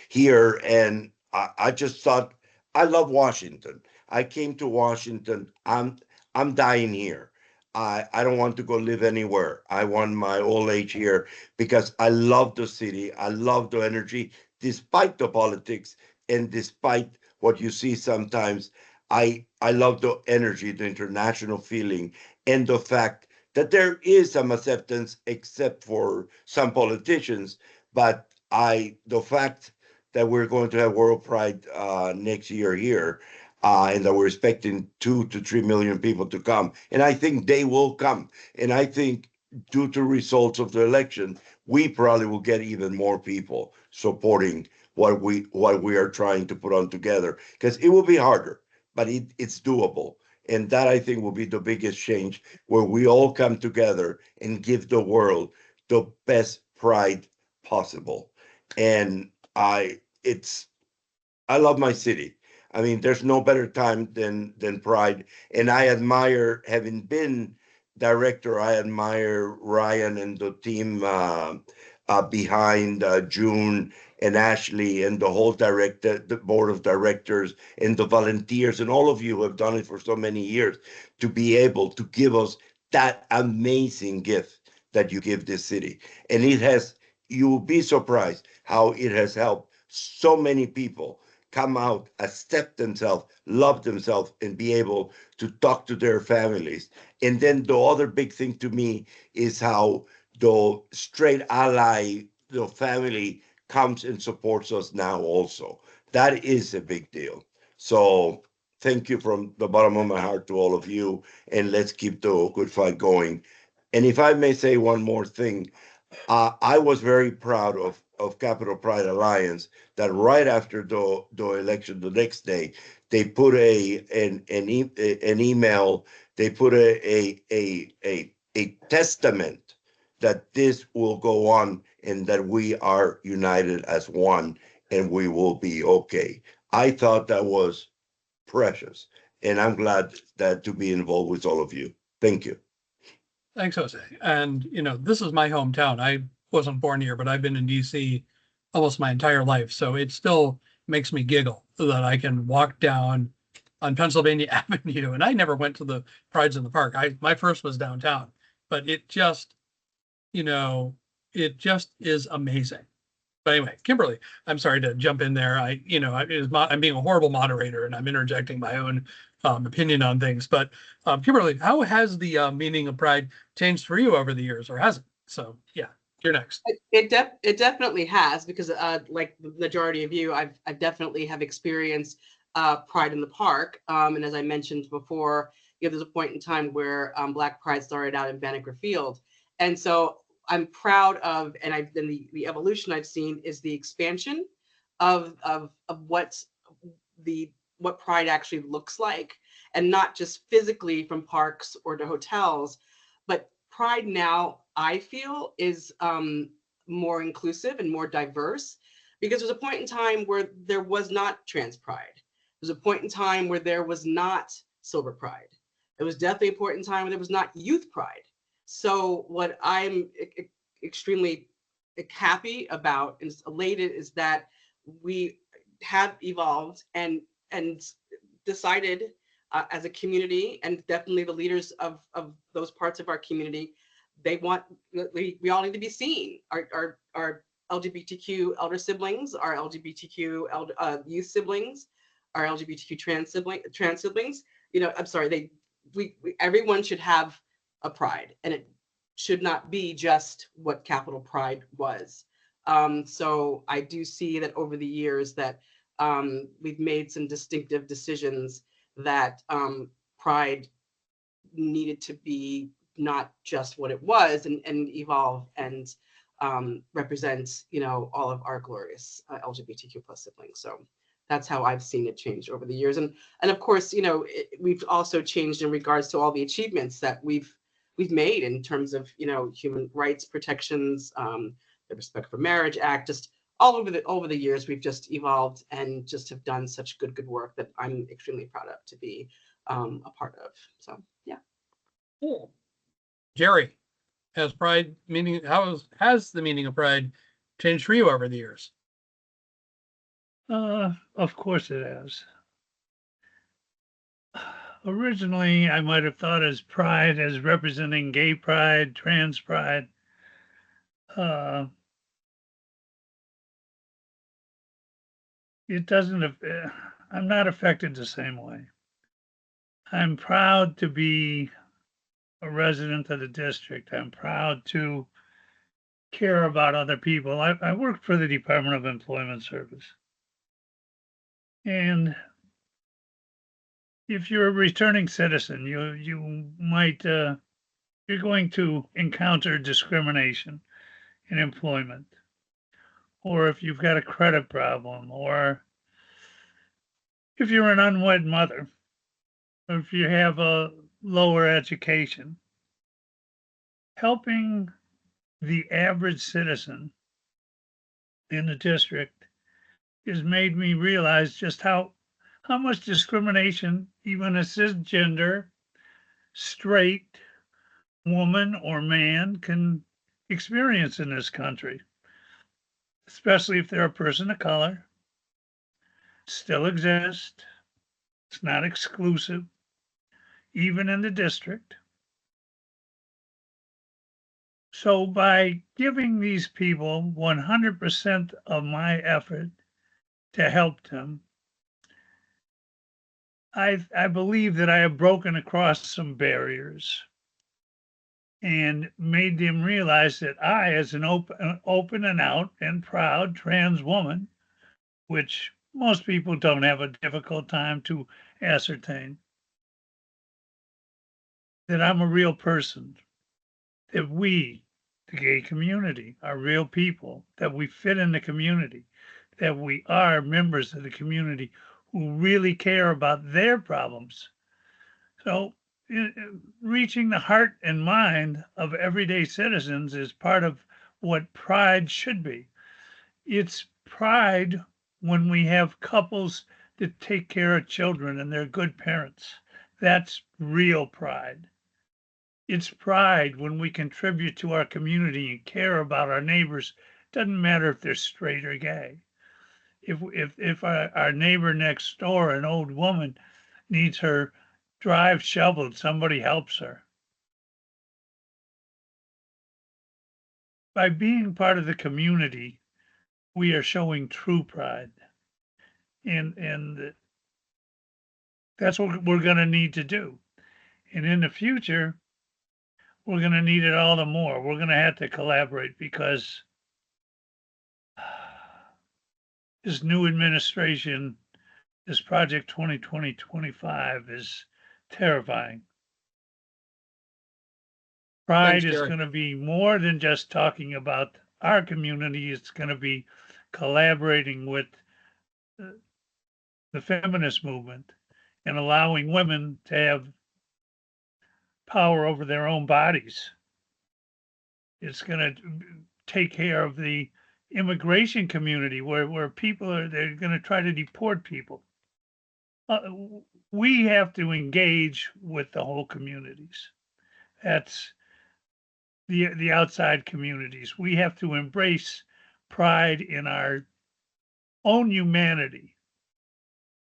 here, and I just thought, I love Washington. I came to Washington. I'm dying here. I don't want to go live anywhere. I want my old age here because I love the city. I love the energy, despite the politics and despite what you see sometimes. I love the energy, the international feeling, and the fact that there is some acceptance, except for some politicians. But the fact that we're going to have World Pride next year here, and that we're expecting 2 to 3 million people to come. And I think they will come. And I think due to results of the election, we probably will get even more people supporting what we are trying to put on together. Because it will be harder, but it's doable. And that, I think, will be the biggest change, where we all come together and give the world the best pride possible. And I love my city. I mean, there's no better time than Pride, and I admire, having been director. I admire Ryan and the team behind June and Ashley and the whole the board of directors and the volunteers and all of you who have done it for so many years, to be able to give us that amazing gift that you give this city. And it has, you will be surprised how it has helped so many people come out, accept themselves, love themselves, and be able to talk to their families. And then the other big thing to me is how the straight ally, the family, comes and supports us now also. That is a big deal. So thank you from the bottom of my heart to all of you, and let's keep the good fight going. And if I may say one more thing, I was very proud of Capital Pride Alliance, that right after the election, the next day, they put an email, they put a testament that this will go on, and that we are united as one, and we will be okay. I thought that was precious, and I'm glad that to be involved with all of you. Thank you. Thanks, Jose. And, this is my hometown. I wasn't born here, but I've been in DC almost my entire life. So it still makes me giggle that I can walk down on Pennsylvania Avenue. And I never went to the Prides in the Park. My first was downtown, but it just is amazing. But anyway, Kimberly, I'm sorry to jump in there. I'm being a horrible moderator, and I'm interjecting my own opinion on things. But Kimberly, how has the meaning of Pride changed for you over the years, or has it? So yeah, you're next. It definitely has, because like the majority of you, I've definitely have experienced Pride in the Park. And as I mentioned before, there's a point in time where Black Pride started out in Banneker Field, and so I'm proud of, and the evolution I've seen is the expansion of what Pride actually looks like. and not just physically from parks or to hotels, but Pride now, I feel, is more inclusive and more diverse, because there's a point in time where there was not trans pride. There's a point in time where there was not silver pride. There was definitely a point in time where there was not youth pride. So what I'm extremely happy about and elated is that we have evolved and decided as a community, and definitely the leaders of those parts of our community, they want, we all need to be seen. Our LGBTQ elder siblings, our LGBTQ youth siblings, our LGBTQ trans siblings, you know, I'm sorry, everyone should have a pride, and it should not be just what capital Pride was. So I do see that over the years that we've made some distinctive decisions that Pride needed to be not just what it was, and evolve and represent, you know, all of our glorious LGBTQ plus siblings. So that's how I've seen it change over the years. And of course, you know, we've also changed in regards to all the achievements that we've made in terms of, you know, human rights protections, the Respect for Marriage Act, just all over the years, we've just evolved and just have done such good work that I'm extremely proud of to be a part of. So yeah. Cool. Jeri, has pride meaning, has the meaning of pride changed for you over the years? Of course it has. Originally, I might have thought as pride as representing gay pride, trans pride. It doesn't, I'm not affected the same way. I'm proud to be a resident of the district. I'm proud to care about other people. I work for the Department of Employment Service. And if you're a returning citizen, you might, you're going to encounter discrimination in employment. Or if you've got a credit problem, or if you're an unwed mother, or if you have a lower education, helping the average citizen in the district has made me realize just how much discrimination even a cisgender, straight woman or man can experience in this country, especially if they're a person of color. Still exist. It's not exclusive, even in the district. So by giving these people 100% of my effort to help them, I believe that I have broken across some barriers and made them realize that I, as an open and out and proud trans woman, which most people don't have a difficult time to ascertain, that I'm a real person, that we, the gay community, are real people, that we fit in the community, that we are members of the community who really care about their problems. So reaching the heart and mind of everyday citizens is part of what pride should be. It's pride when we have couples that take care of children and they're good parents. That's real pride. It's pride when we contribute to our community and care about our neighbors. Doesn't matter if they're straight or gay. If our neighbor next door, an old woman, needs her drive shoveled, somebody helps her. By being part of the community, we are showing true pride. And that's what we're going to need to do. And in the future, we're going to need it all the more. We're going to have to collaborate, because this new administration, this Project 2020-25 is terrifying. Pride is going to be more than just talking about our community. It's going to be collaborating with the feminist movement and allowing women to have power over their own bodies. It's going to take care of the immigration community where people they're going to try to deport people. We have to engage with the whole communities. That's the outside communities. We have to embrace pride in our own humanity.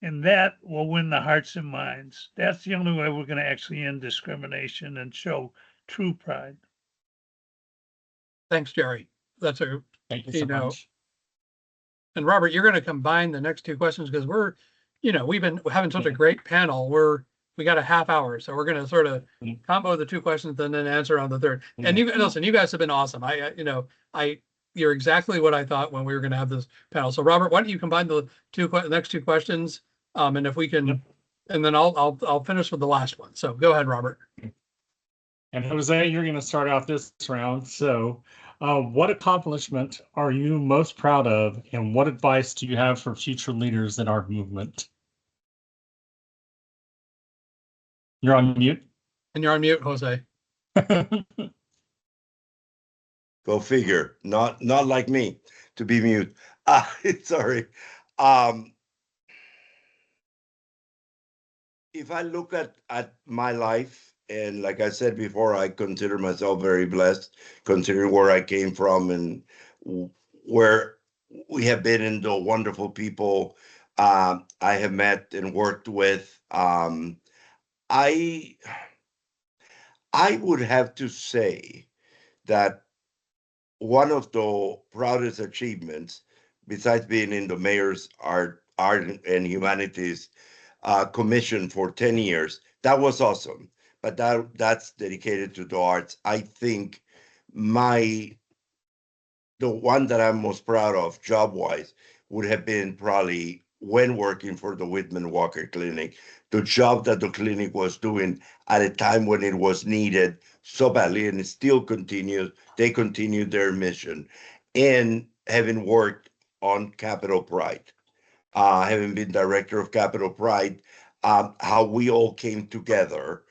And that will win the hearts and minds. That's the only way we're going to actually end discrimination and show true pride. Thanks, Jeri. That's a, Thank you you so know, much. and Robert, you're going to combine the next two questions because we're, we've been having such a great panel. We got a half hour, so we're going to sort of combo the two questions and then answer on the third. And listen, you guys have been awesome. You're exactly what I thought when we were going to have this panel. So Robert, why don't you combine the next two questions? And if we can, and then I'll finish with the last one. So go ahead, Robert. And Jose, you're going to start out this round. So what accomplishment are you most proud of, and what advice do you have for future leaders in our movement? You're on mute. And you're on mute, Jose. Go figure. Not like me to be mute. Sorry. If I look at my life, and like I said before, I consider myself very blessed, considering where I came from and where we have been and the wonderful people I have met and worked with. I would have to say that one of the proudest achievements, besides being in the mayor's art and humanities commission for 10 years, that was awesome. But that's dedicated to the arts. I think the one that I'm most proud of job-wise would have been probably when working for the Whitman Walker Clinic, the job that the clinic was doing at a time when it was needed so badly, and it still continues. They continued their mission. And having worked on Capital Pride, having been director of Capital Pride, how we all came together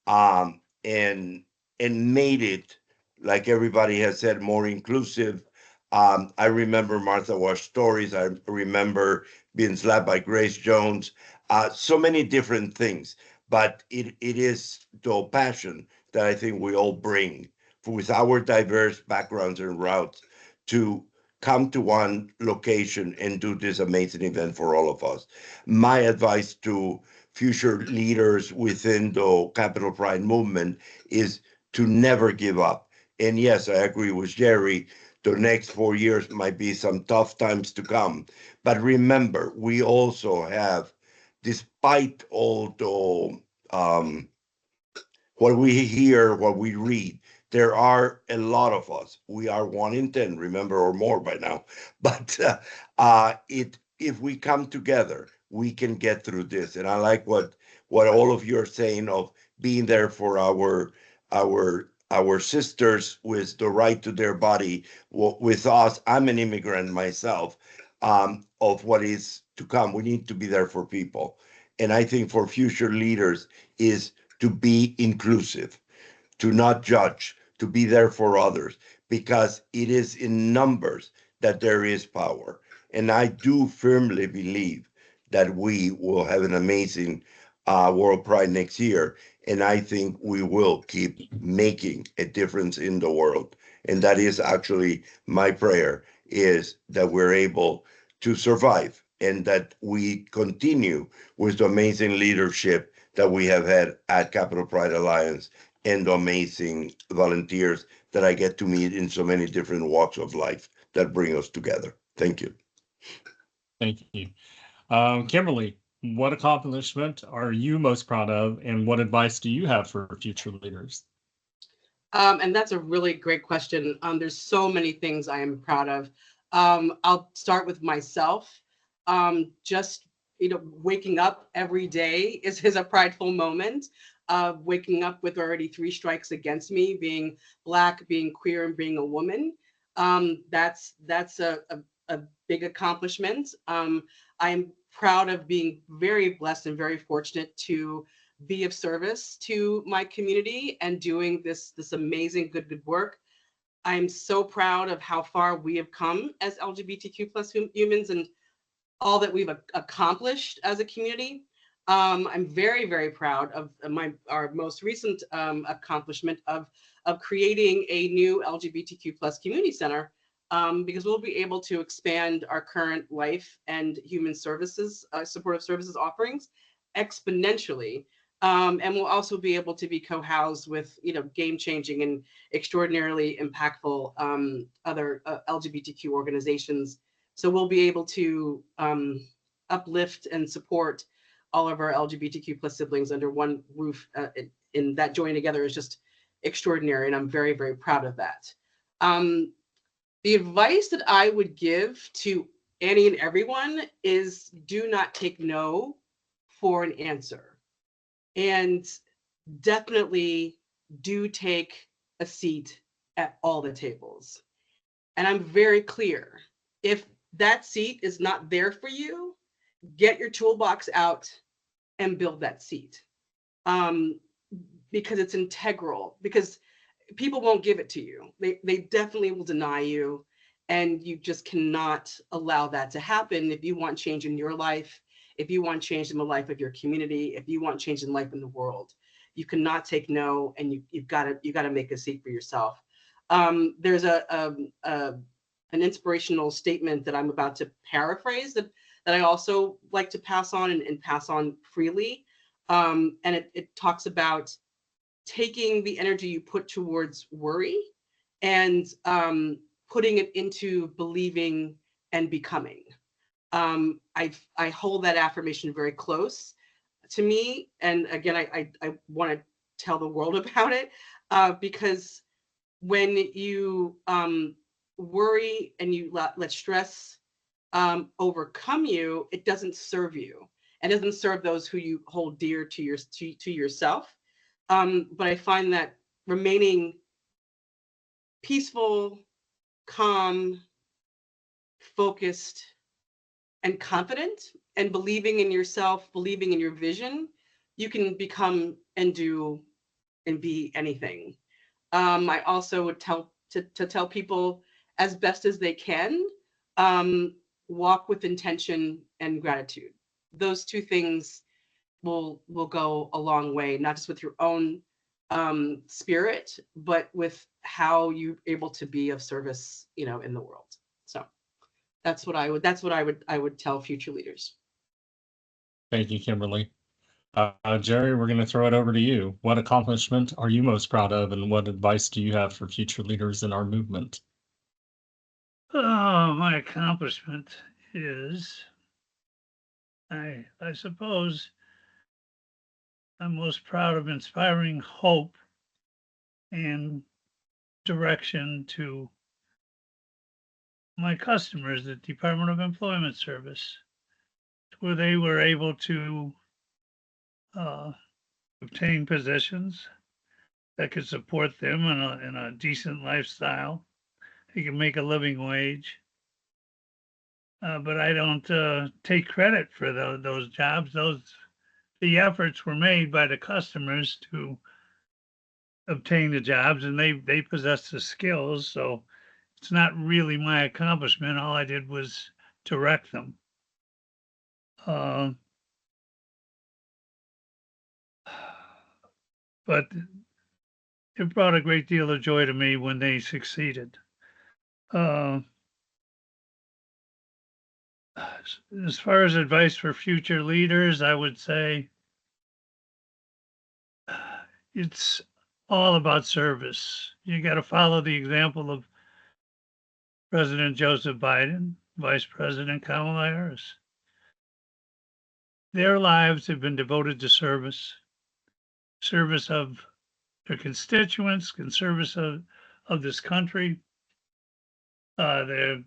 and made it, like everybody has said, more inclusive. I remember Martha Wash stories. I remember being slapped by Grace Jones. So many different things, but it is the passion that I think we all bring with our diverse backgrounds and routes to come to one location and do this amazing event for all of us. My advice to future leaders within the Capital Pride movement is to never give up. And yes, I agree with Jeri. The next 4 years might be some tough times to come. But remember, we also have, despite all the what we hear, what we read, there are a lot of us. We are 1 in 10, remember, or more by now. But if we come together, we can get through this. And I like what all of you are saying of being there for our sisters with the right to their body. With us, I'm an immigrant myself. Of what is to come, we need to be there for people. And I think for future leaders is to be inclusive, to not judge, to be there for others, because it is in numbers that there is power. And I do firmly believe that we will have an amazing World Pride next year. And I think we will keep making a difference in the world. And that is actually my prayer, is that we're able to survive and that we continue with the amazing leadership that we have had at Capital Pride Alliance and the amazing volunteers that I get to meet in so many different walks of life that bring us together. Thank you. Thank you. Kimberly, what accomplishment are you most proud of, and what advice do you have for future leaders? And that's a really great question. There's so many things I am proud of. I'll start with myself. Just waking up every day is a prideful moment. Waking up with already 3 strikes against me, being Black, being queer, and being a woman. That's a big accomplishment. I'm proud of being very blessed and very fortunate to be of service to my community and doing this amazing good work. I'm so proud of how far we have come as LGBTQ plus humans and all that we've accomplished as a community. I'm very proud of our most recent accomplishment of creating a new LGBTQ plus community center, because we'll be able to expand our current life and human services, supportive services offerings exponentially. And we'll also be able to be co-housed with, game-changing and extraordinarily impactful other LGBTQ organizations. So we'll be able to uplift and support all of our LGBTQ plus siblings under one roof. In that joining together is just extraordinary, and I'm very proud of that. The advice that I would give to any and everyone is do not take no for an answer. And definitely do take a seat at all the tables. And I'm very clear, if that seat is not there for you, get your toolbox out and build that seat. Because it's integral, because people won't give it to you. They definitely will deny you. And you just cannot allow that to happen if you want change in your life, if you want change in the life of your community, if you want change in life in the world. You cannot take no, and you've got to make a seat for yourself. There's an inspirational statement that I'm about to paraphrase that I also like to pass on and pass on freely. And it talks about taking the energy you put towards worry and putting it into believing and becoming. I hold that affirmation very close to me. And again, I want to tell the world about it, because when you worry and you let stress overcome you, it doesn't serve you. It doesn't serve those who you hold dear to yourself. But I find that remaining peaceful, calm, focused, and confident, and believing in yourself, believing in your vision, you can become and do and be anything. I also would tell people, as best as they can, walk with intention and gratitude. Those two things will go a long way, not just with your own spirit, but with how you're able to be of service, in the world. So that's what I would tell future leaders. Thank you, Kimberly. Jeri, we're going to throw it over to you. What accomplishment are you most proud of, and what advice do you have for future leaders in our movement? Oh, my accomplishment is, I suppose I'm most proud of inspiring hope and direction to my customers, the Department of Employment Service, where they were able to obtain positions that could support them in a decent lifestyle. They can make a living wage. But I don't take credit for those jobs. The efforts were made by the customers to obtain the jobs, and they possess the skills. So it's not really my accomplishment. All I did was direct them. But it brought a great deal of joy to me when they succeeded. As far as advice for future leaders, I would say it's all about service. You got to follow the example of President Joseph Biden, Vice President Kamala Harris. Their lives have been devoted to service of their constituents, in service of this country. Their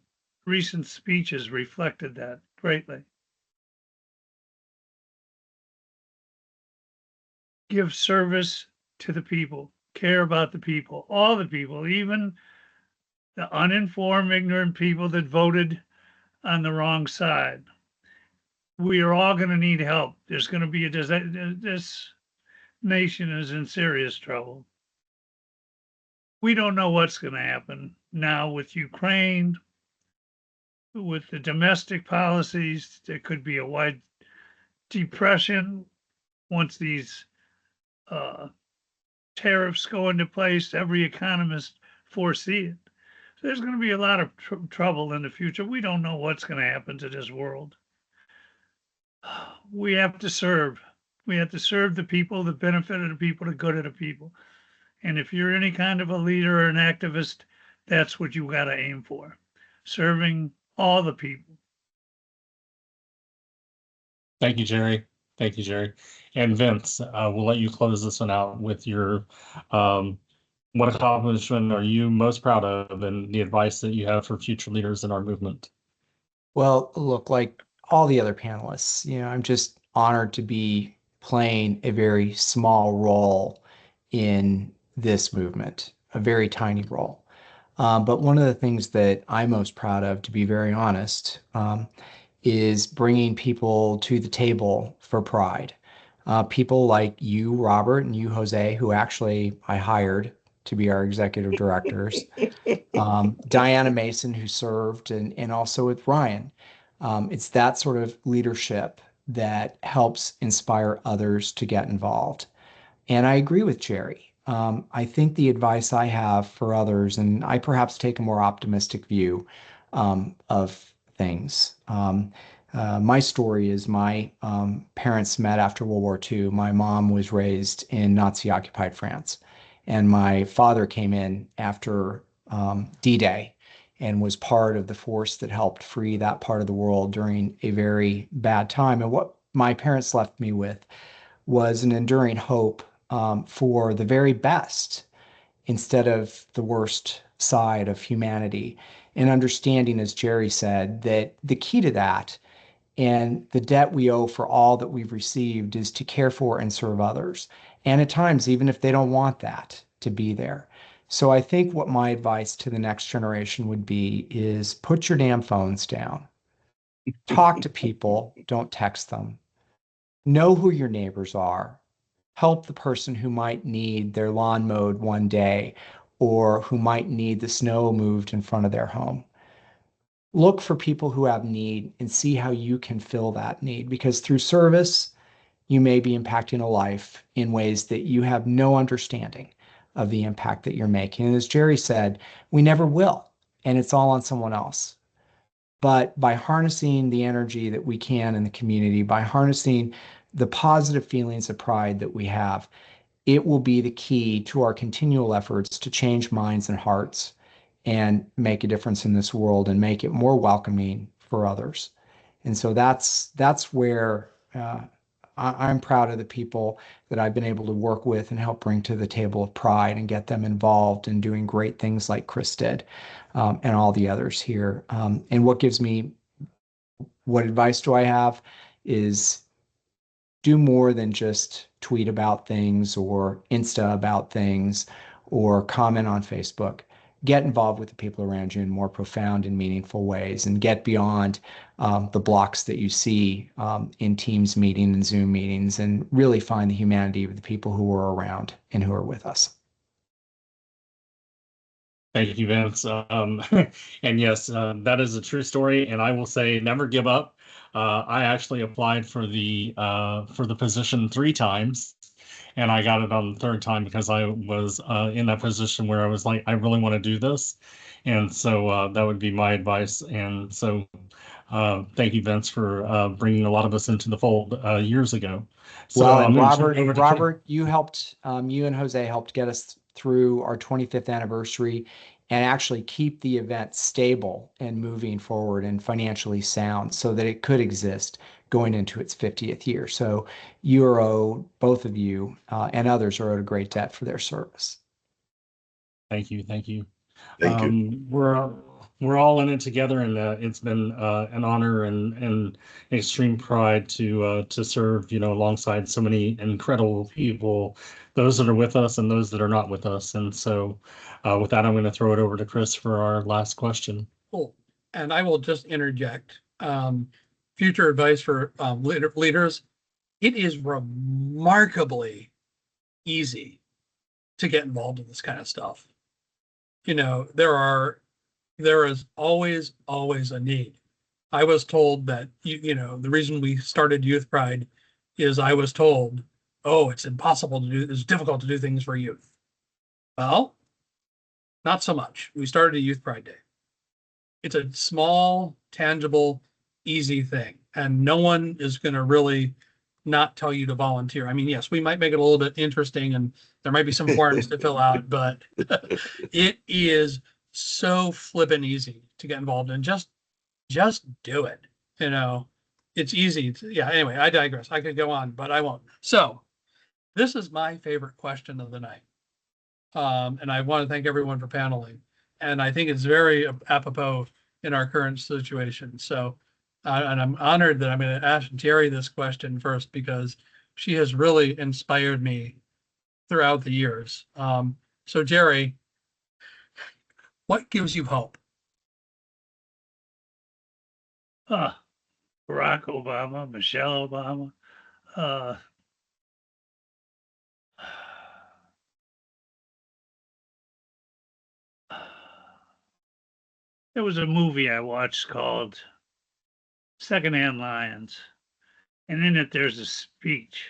recent speeches reflected that greatly. Give service to the people, care about the people, all the people, even the uninformed, ignorant people that voted on the wrong side. we are all going to need help. There's going to be this nation is in serious trouble. We don't know what's going to happen now with Ukraine, with the domestic policies. There could be a wide depression once these tariffs go into place. Every economist foresee it. So there's going to be a lot of trouble in the future. We don't know what's going to happen to this world. We have to serve. We have to serve the people, the benefit of the people, the good of the people. And if you're any kind of a leader or an activist, that's what you got to aim for. Serving all the people. Thank you, Jeri. Thank you, Jeri. And Vince, we'll let you close this one out with your what accomplishment are you most proud of and the advice that you have for future leaders in our movement? Well, look, like all the other panelists, I'm just honored to be playing a very small role in this movement, a very tiny role. But one of the things that I'm most proud of, to be very honest, is bringing people to the table for Pride. People like you, Robert, and you, Jose, who actually I hired to be our executive directors. Diana Mason, who served, and also with Ryan. It's that sort of leadership that helps inspire others to get involved. And I agree with Jeri. I think the advice I have for others, and I perhaps take a more optimistic view of things. My story is my parents met after World War II. My mom was raised in Nazi-occupied France, and my father came in after D-Day and was part of the force that helped free that part of the world during a very bad time. And what my parents left me with was an enduring hope for the very best instead of the worst side of humanity. And understanding, as Jeri said, that the key to that and the debt we owe for all that we've received is to care for and serve others. And at times, even if they don't want that, to be there. So I think what my advice to the next generation would be is put your damn phones down. Talk to people, don't text them. Know who your neighbors are. Help the person who might need their lawn mowed one day or who might need the snow moved in front of their home. Look for people who have need and see how you can fill that need, because through service, you may be impacting a life in ways that you have no understanding of the impact that you're making. And as Jeri said, we never will, and it's all on someone else. But by harnessing the energy that we can in the community, by harnessing the positive feelings of pride that we have, it will be the key to our continual efforts to change minds and hearts and make a difference in this world and make it more welcoming for others. And so that's where I'm proud of the people that I've been able to work with and help bring to the table of pride and get them involved in doing great things like Chris did, and all the others here. And what advice do I have is do more than just tweet about things or Insta about things or comment on Facebook. Get involved with the people around you in more profound and meaningful ways, and get beyond the blocks that you see in Teams meeting and Zoom meetings, and really find the humanity of the people who are around and who are with us. Thank you, Vince. And yes, that is a true story. And I will say, never give up. I actually applied for the position 3 times, and I got it on the 3rd time because I was in that position where I was like, I really want to do this. And so that would be my advice. And so thank you, Vince, for bringing a lot of us into the fold years ago. So well, and Robert, you helped, you and Jose helped get us through our 25th anniversary and actually keep the event stable and moving forward and financially sound so that it could exist going into its 50th year. So you are owed, both of you and others are owed a great debt for their service. Thank you. Thank you. Thank you. We're all in it together, and it's been an honor and extreme pride to serve, alongside so many incredible people, those that are with us and those that are not with us. And so with that, I'm going to throw it over to Chris for our last question. Cool. And I will just interject. future advice for leaders, it is remarkably easy to get involved in this kind of stuff. You know, there is always a need. I was told that you know the reason we started Youth Pride is I was told, oh, it's impossible to do, it's difficult to do things for youth. Well, not so much. We started a Youth Pride Day. It's a small, tangible, easy thing, and no one is going to really not tell you to volunteer. I mean, yes, we might make it a little bit interesting, and there might be some forms to fill out, but it is so flippin' easy to get involved in. Just do it. You know, it's easy. Yeah. Anyway, I digress. I could go on, but I won't. So this is my favorite question of the night. And I want to thank everyone for paneling. And I think it's very apropos in our current situation. So, and I'm honored that I'm going to ask Jeri this question first because she has really inspired me throughout the years. So Jeri, what gives you hope? Barack Obama, Michelle Obama. There was a movie I watched called Secondhand Lions, and in it there's a speech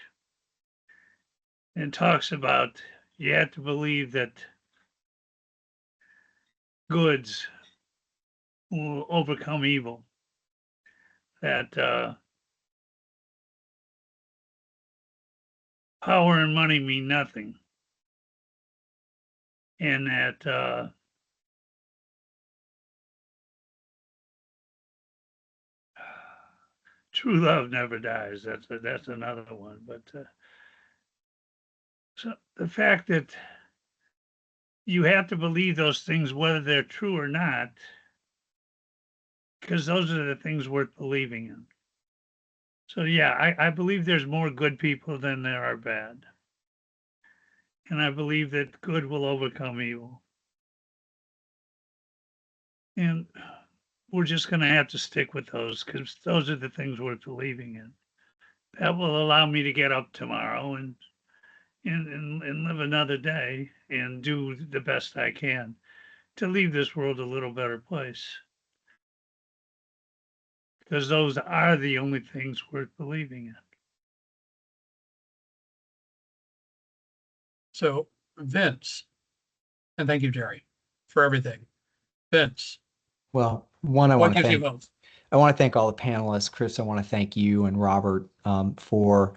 and it talks about you have to believe that goods will overcome evil, that power and money mean nothing, and that true love never dies. That's another one. But so the fact that you have to believe those things, whether they're true or not, because those are the things worth believing in. So yeah, I believe there's more good people than there are bad. And I believe that good will overcome evil. And we're just going to have to stick with those because those are the things worth believing in. That will allow me to get up tomorrow and live another day and do the best I can to leave this world a little better place. Because those are the only things worth believing in. So Vince, and thank you, Jeri, for everything. Vince, Well, one, what gives you hope? I want to thank all the panelists. Chris, I want to thank you and Robert for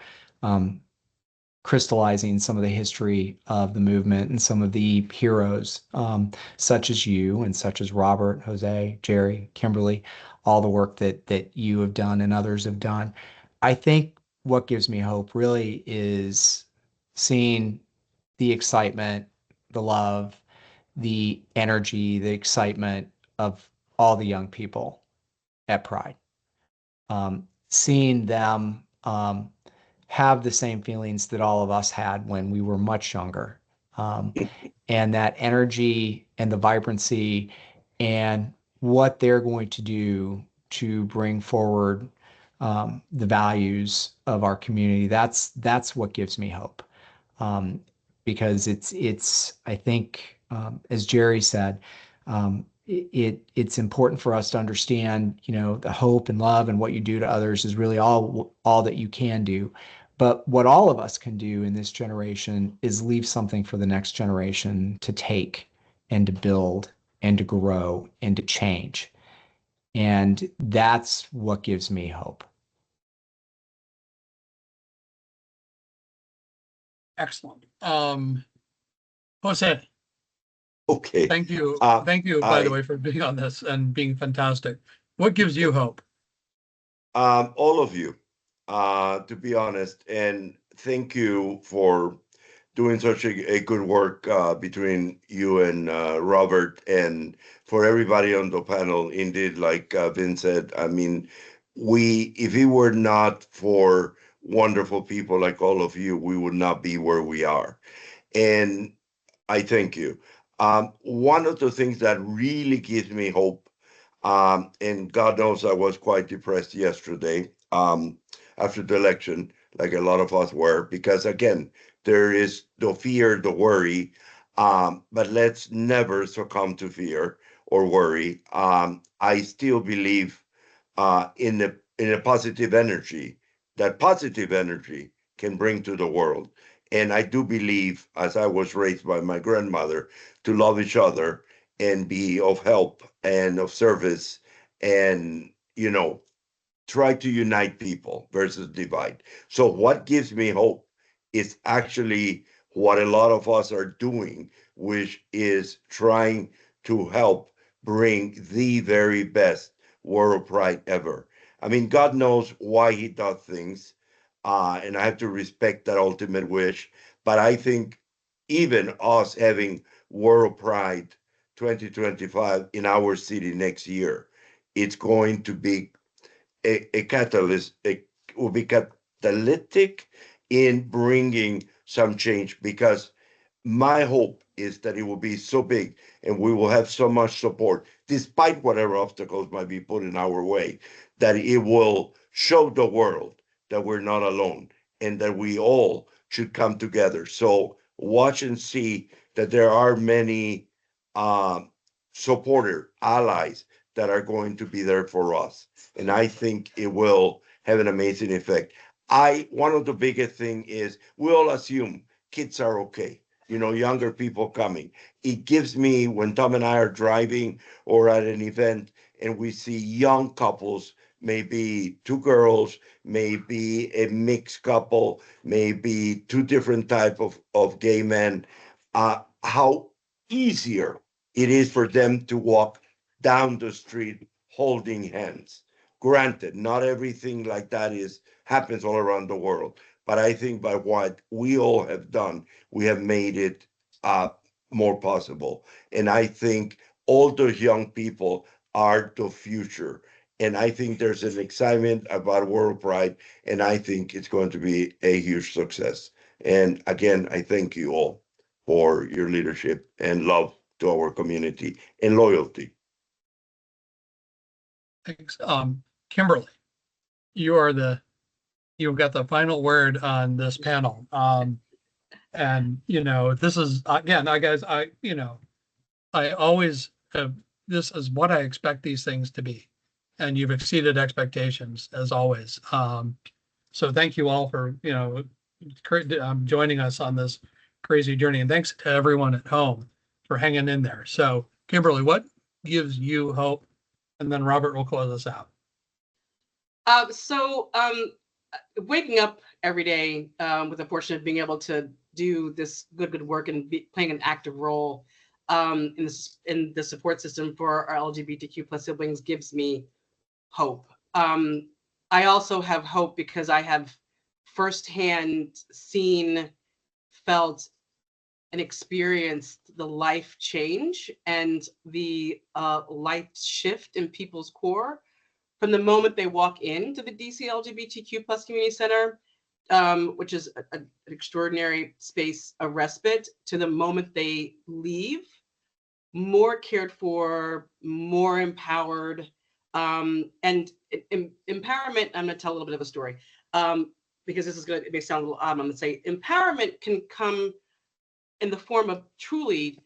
crystallizing some of the history of the movement and some of the heroes, such as you and such as Robert, José, Jeri, Kimberly, all the work that you have done and others have done. I think what gives me hope really is seeing the excitement, the love, the energy, the excitement of all the young people at Pride. Seeing them have the same feelings that all of us had when we were much younger. And that energy and the vibrancy and what they're going to do to bring forward the values of our community. That's what gives me hope. Because it's I think as Jeri said, it's important for us to understand, you know, the hope and love and what you do to others is really all that you can do. But what all of us can do in this generation is leave something for the next generation to take and to build and to grow and to change. And that's what gives me hope. Excellent. José, Okay. thank you. Uh, Thank you, by the I way, for being on this and being fantastic. What gives you hope? all of you, to be honest, and thank you for doing such a good work between you and Robert, and for everybody on the panel. Indeed, like Vince said, I mean, if it were not for wonderful people like all of you, we would not be where we are. And I thank you. One of the things that really gives me hope And God knows I was quite depressed yesterday after the election, like a lot of us were, because again, there is the fear, the worry, but let's never succumb to fear or worry. I still believe in a positive energy that positive energy can bring to the world. And I do believe, as I was raised by my grandmother, to love each other and be of help and of service and, try to unite people versus divide. So what gives me hope is actually what a lot of us are doing, which is trying to help bring the very best world pride ever. I mean, God knows why he does things, and I have to respect that ultimate wish. But I think even us having world pride 2025 in our city next year, it's going to be a catalyst, it will be catalytic in bringing some change, because my hope is that it will be so big and we will have so much support, despite whatever obstacles might be put in our way, that it will show the world that we're not alone and that we all should come together. So watch and see that there are many supporter allies that are going to be there for us. And I think it will have an amazing effect. One of the biggest thing is we all assume kids are okay, younger people coming. It gives me, when Tom and I are driving or at an event and we see young couples, maybe two girls, maybe a mixed couple, maybe two different type of gay men, how easier it is for them to walk down the street holding hands. Granted, not everything like that happens all around the world, but I think by what we all have done, we have made it more possible. And I think all those young people are the future. And I think there's an excitement about World Pride, and I think it's going to be a huge success. And again, I thank you all for your leadership and love to our community and loyalty. Thanks. Kimberly, you've got the final word on this panel. And this is, again, I always have, this is what I expect these things to be. And you've exceeded expectations as always. So thank you all for, joining us on this crazy journey. And thanks to everyone at home for hanging in there. So Kimberly, what gives you hope? And then Robert will close us out. Waking up every day with the fortune of being able to do this good work and playing an active role in the support system for our LGBTQ plus siblings gives me hope. I also have hope because I have firsthand seen, felt, and experienced the life change and the life shift in people's core from the moment they walk into the DC LGBTQ plus community center, which is an extraordinary space of respite, to the moment they leave, more cared for, more empowered, and empowerment. I'm going to tell a little bit of a story because it may sound a little odd. I'm going to say empowerment can come in the form of truly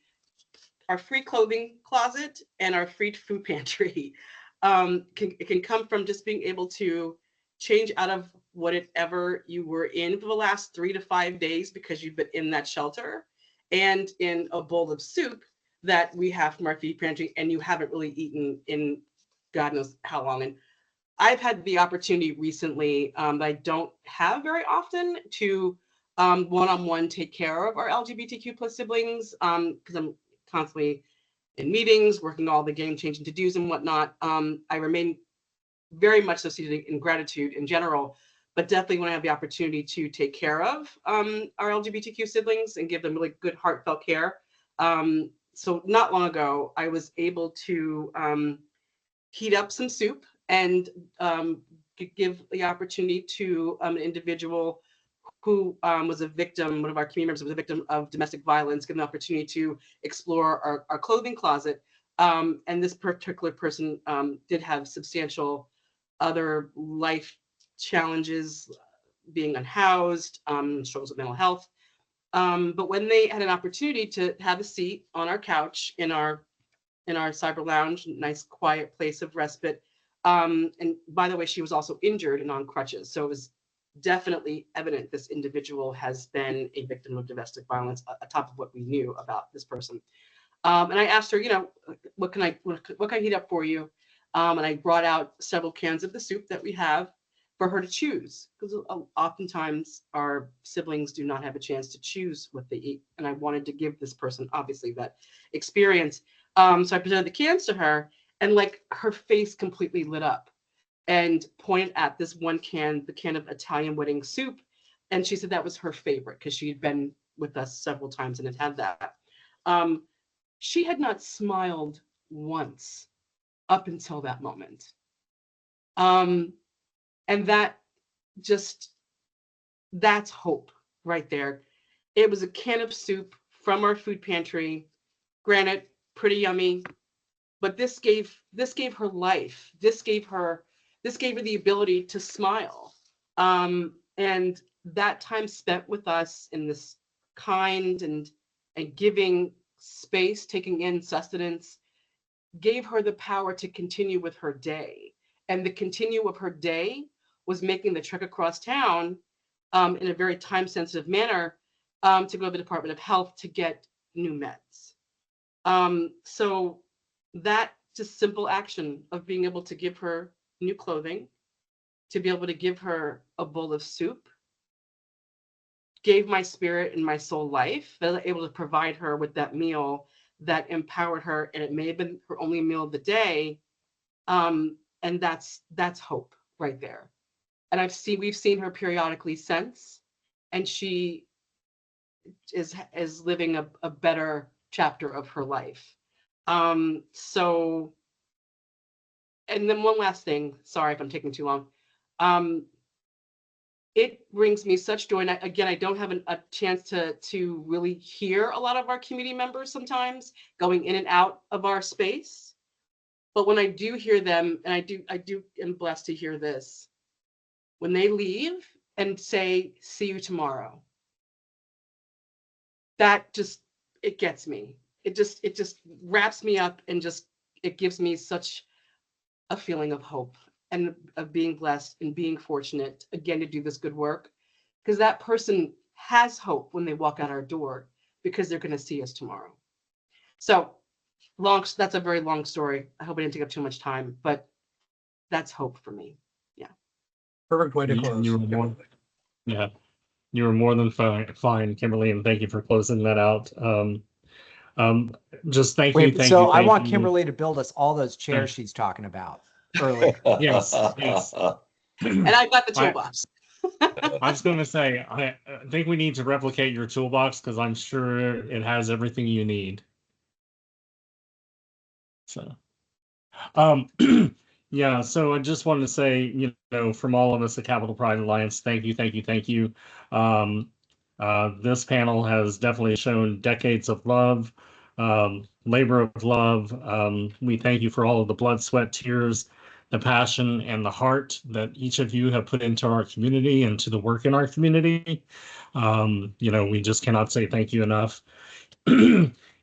our free clothing closet and our free food pantry. It can come from just being able to change out of whatever you were in for the last 3 to 5 days because you've been in that shelter, and in a bowl of soup that we have from our food pantry and you haven't really eaten in God knows how long. And I've had the opportunity recently that I don't have very often to one-on-one take care of our LGBTQ plus siblings because I'm constantly in meetings, working all the game-changing to-dos and whatnot. I remain very much so seated in gratitude in general, but definitely when I have the opportunity to take care of our LGBTQ siblings and give them really good heartfelt care. So not long ago, I was able to heat up some soup and give the opportunity to an individual who was a victim, one of our community members was a victim of domestic violence, given the opportunity to explore our clothing closet And this particular person did have substantial other life challenges, being unhoused, struggles with mental health. But when they had an opportunity to have a seat on our couch in our cyber lounge, nice quiet place of respite. And by the way, she was also injured and on crutches. So it was definitely evident this individual has been a victim of domestic violence, on top of what we knew about this person. And I asked her, you know, what can I heat up for you? And I brought out several cans of the soup that we have for her to choose, because oftentimes our siblings do not have a chance to choose what they eat. And I wanted to give this person, obviously, that experience. So I presented the cans to her, and like her face completely lit up and pointed at this one can, the can of Italian wedding soup. And she said that was her favorite because she had been with us several times and had that. She had not smiled once up until that moment. And that just, that's hope right there. It was a can of soup from our food pantry. Granted, pretty yummy, but this gave her life. This gave her the ability to smile. And that time spent with us in this kind and giving space, taking in sustenance, gave her the power to continue with her day. And the continue of her day was making the trek across town in a very time-sensitive manner to go to the Department of Health to get new meds. So that just simple action of being able to give her new clothing, to be able to give her a bowl of soup, gave my spirit and my soul life. I was able to provide her with that meal that empowered her, and it may have been her only meal of the day. And that's hope right there. And we've seen her periodically since, and she is living a better chapter of her life. So, and then one last thing, sorry if I'm taking too long. It brings me such joy. And I don't have a chance to really hear a lot of our community members sometimes going in and out of our space. But when I do hear them, and I do am blessed to hear this, when they leave and say, "See you tomorrow," that just, it gets me. It just wraps me up, and just, it gives me such a feeling of hope and of being blessed and being fortunate again to do this good work, because that person has hope when they walk out our door, because they're going to see us tomorrow. So that's a very long story. I hope I didn't take up too much time, but that's hope for me. Yeah. Perfect way to close. You were more than fine, Kimberly, and thank you for closing that out. Just thank you. So I want Kimberly to build us all those chairs she's talking about earlier. Yes. And I got the toolbox. I was going to say, I think we need to replicate your toolbox, because I'm sure it has everything you need. So, yeah, so I just wanted to say, from all of us at Capital Pride Alliance, thank you. This panel has definitely shown decades of love, labor of love. We thank you for all of the blood, sweat, tears, the passion, and the heart that each of you have put into our community and to the work in our community. We just cannot say thank you enough.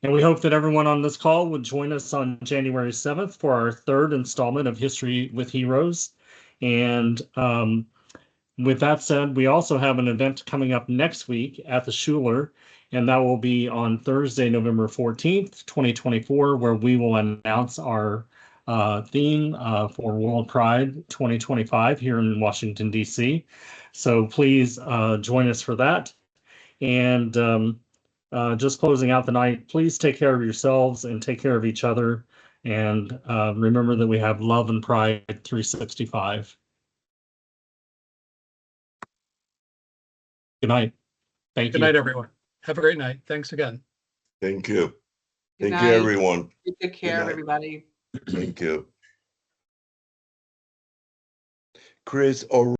And we hope that everyone on this call would join us on January 7th for our third installment of History with Heroes. And with that said, we also have an event coming up next week at the Schuler, and that will be on Thursday, November 14th, 2024, where we will announce our theme for World Pride 2025 here in Washington, D.C. So please join us for that. And just closing out the night, please take care of yourselves and take care of each other. And remember that we have love and pride 365. Good night. Thank you. Good night, everyone. Have a great night. Thanks again. Thank you. Good Thank you, night. everyone. Take care, night. everybody. Thank you. Chris, or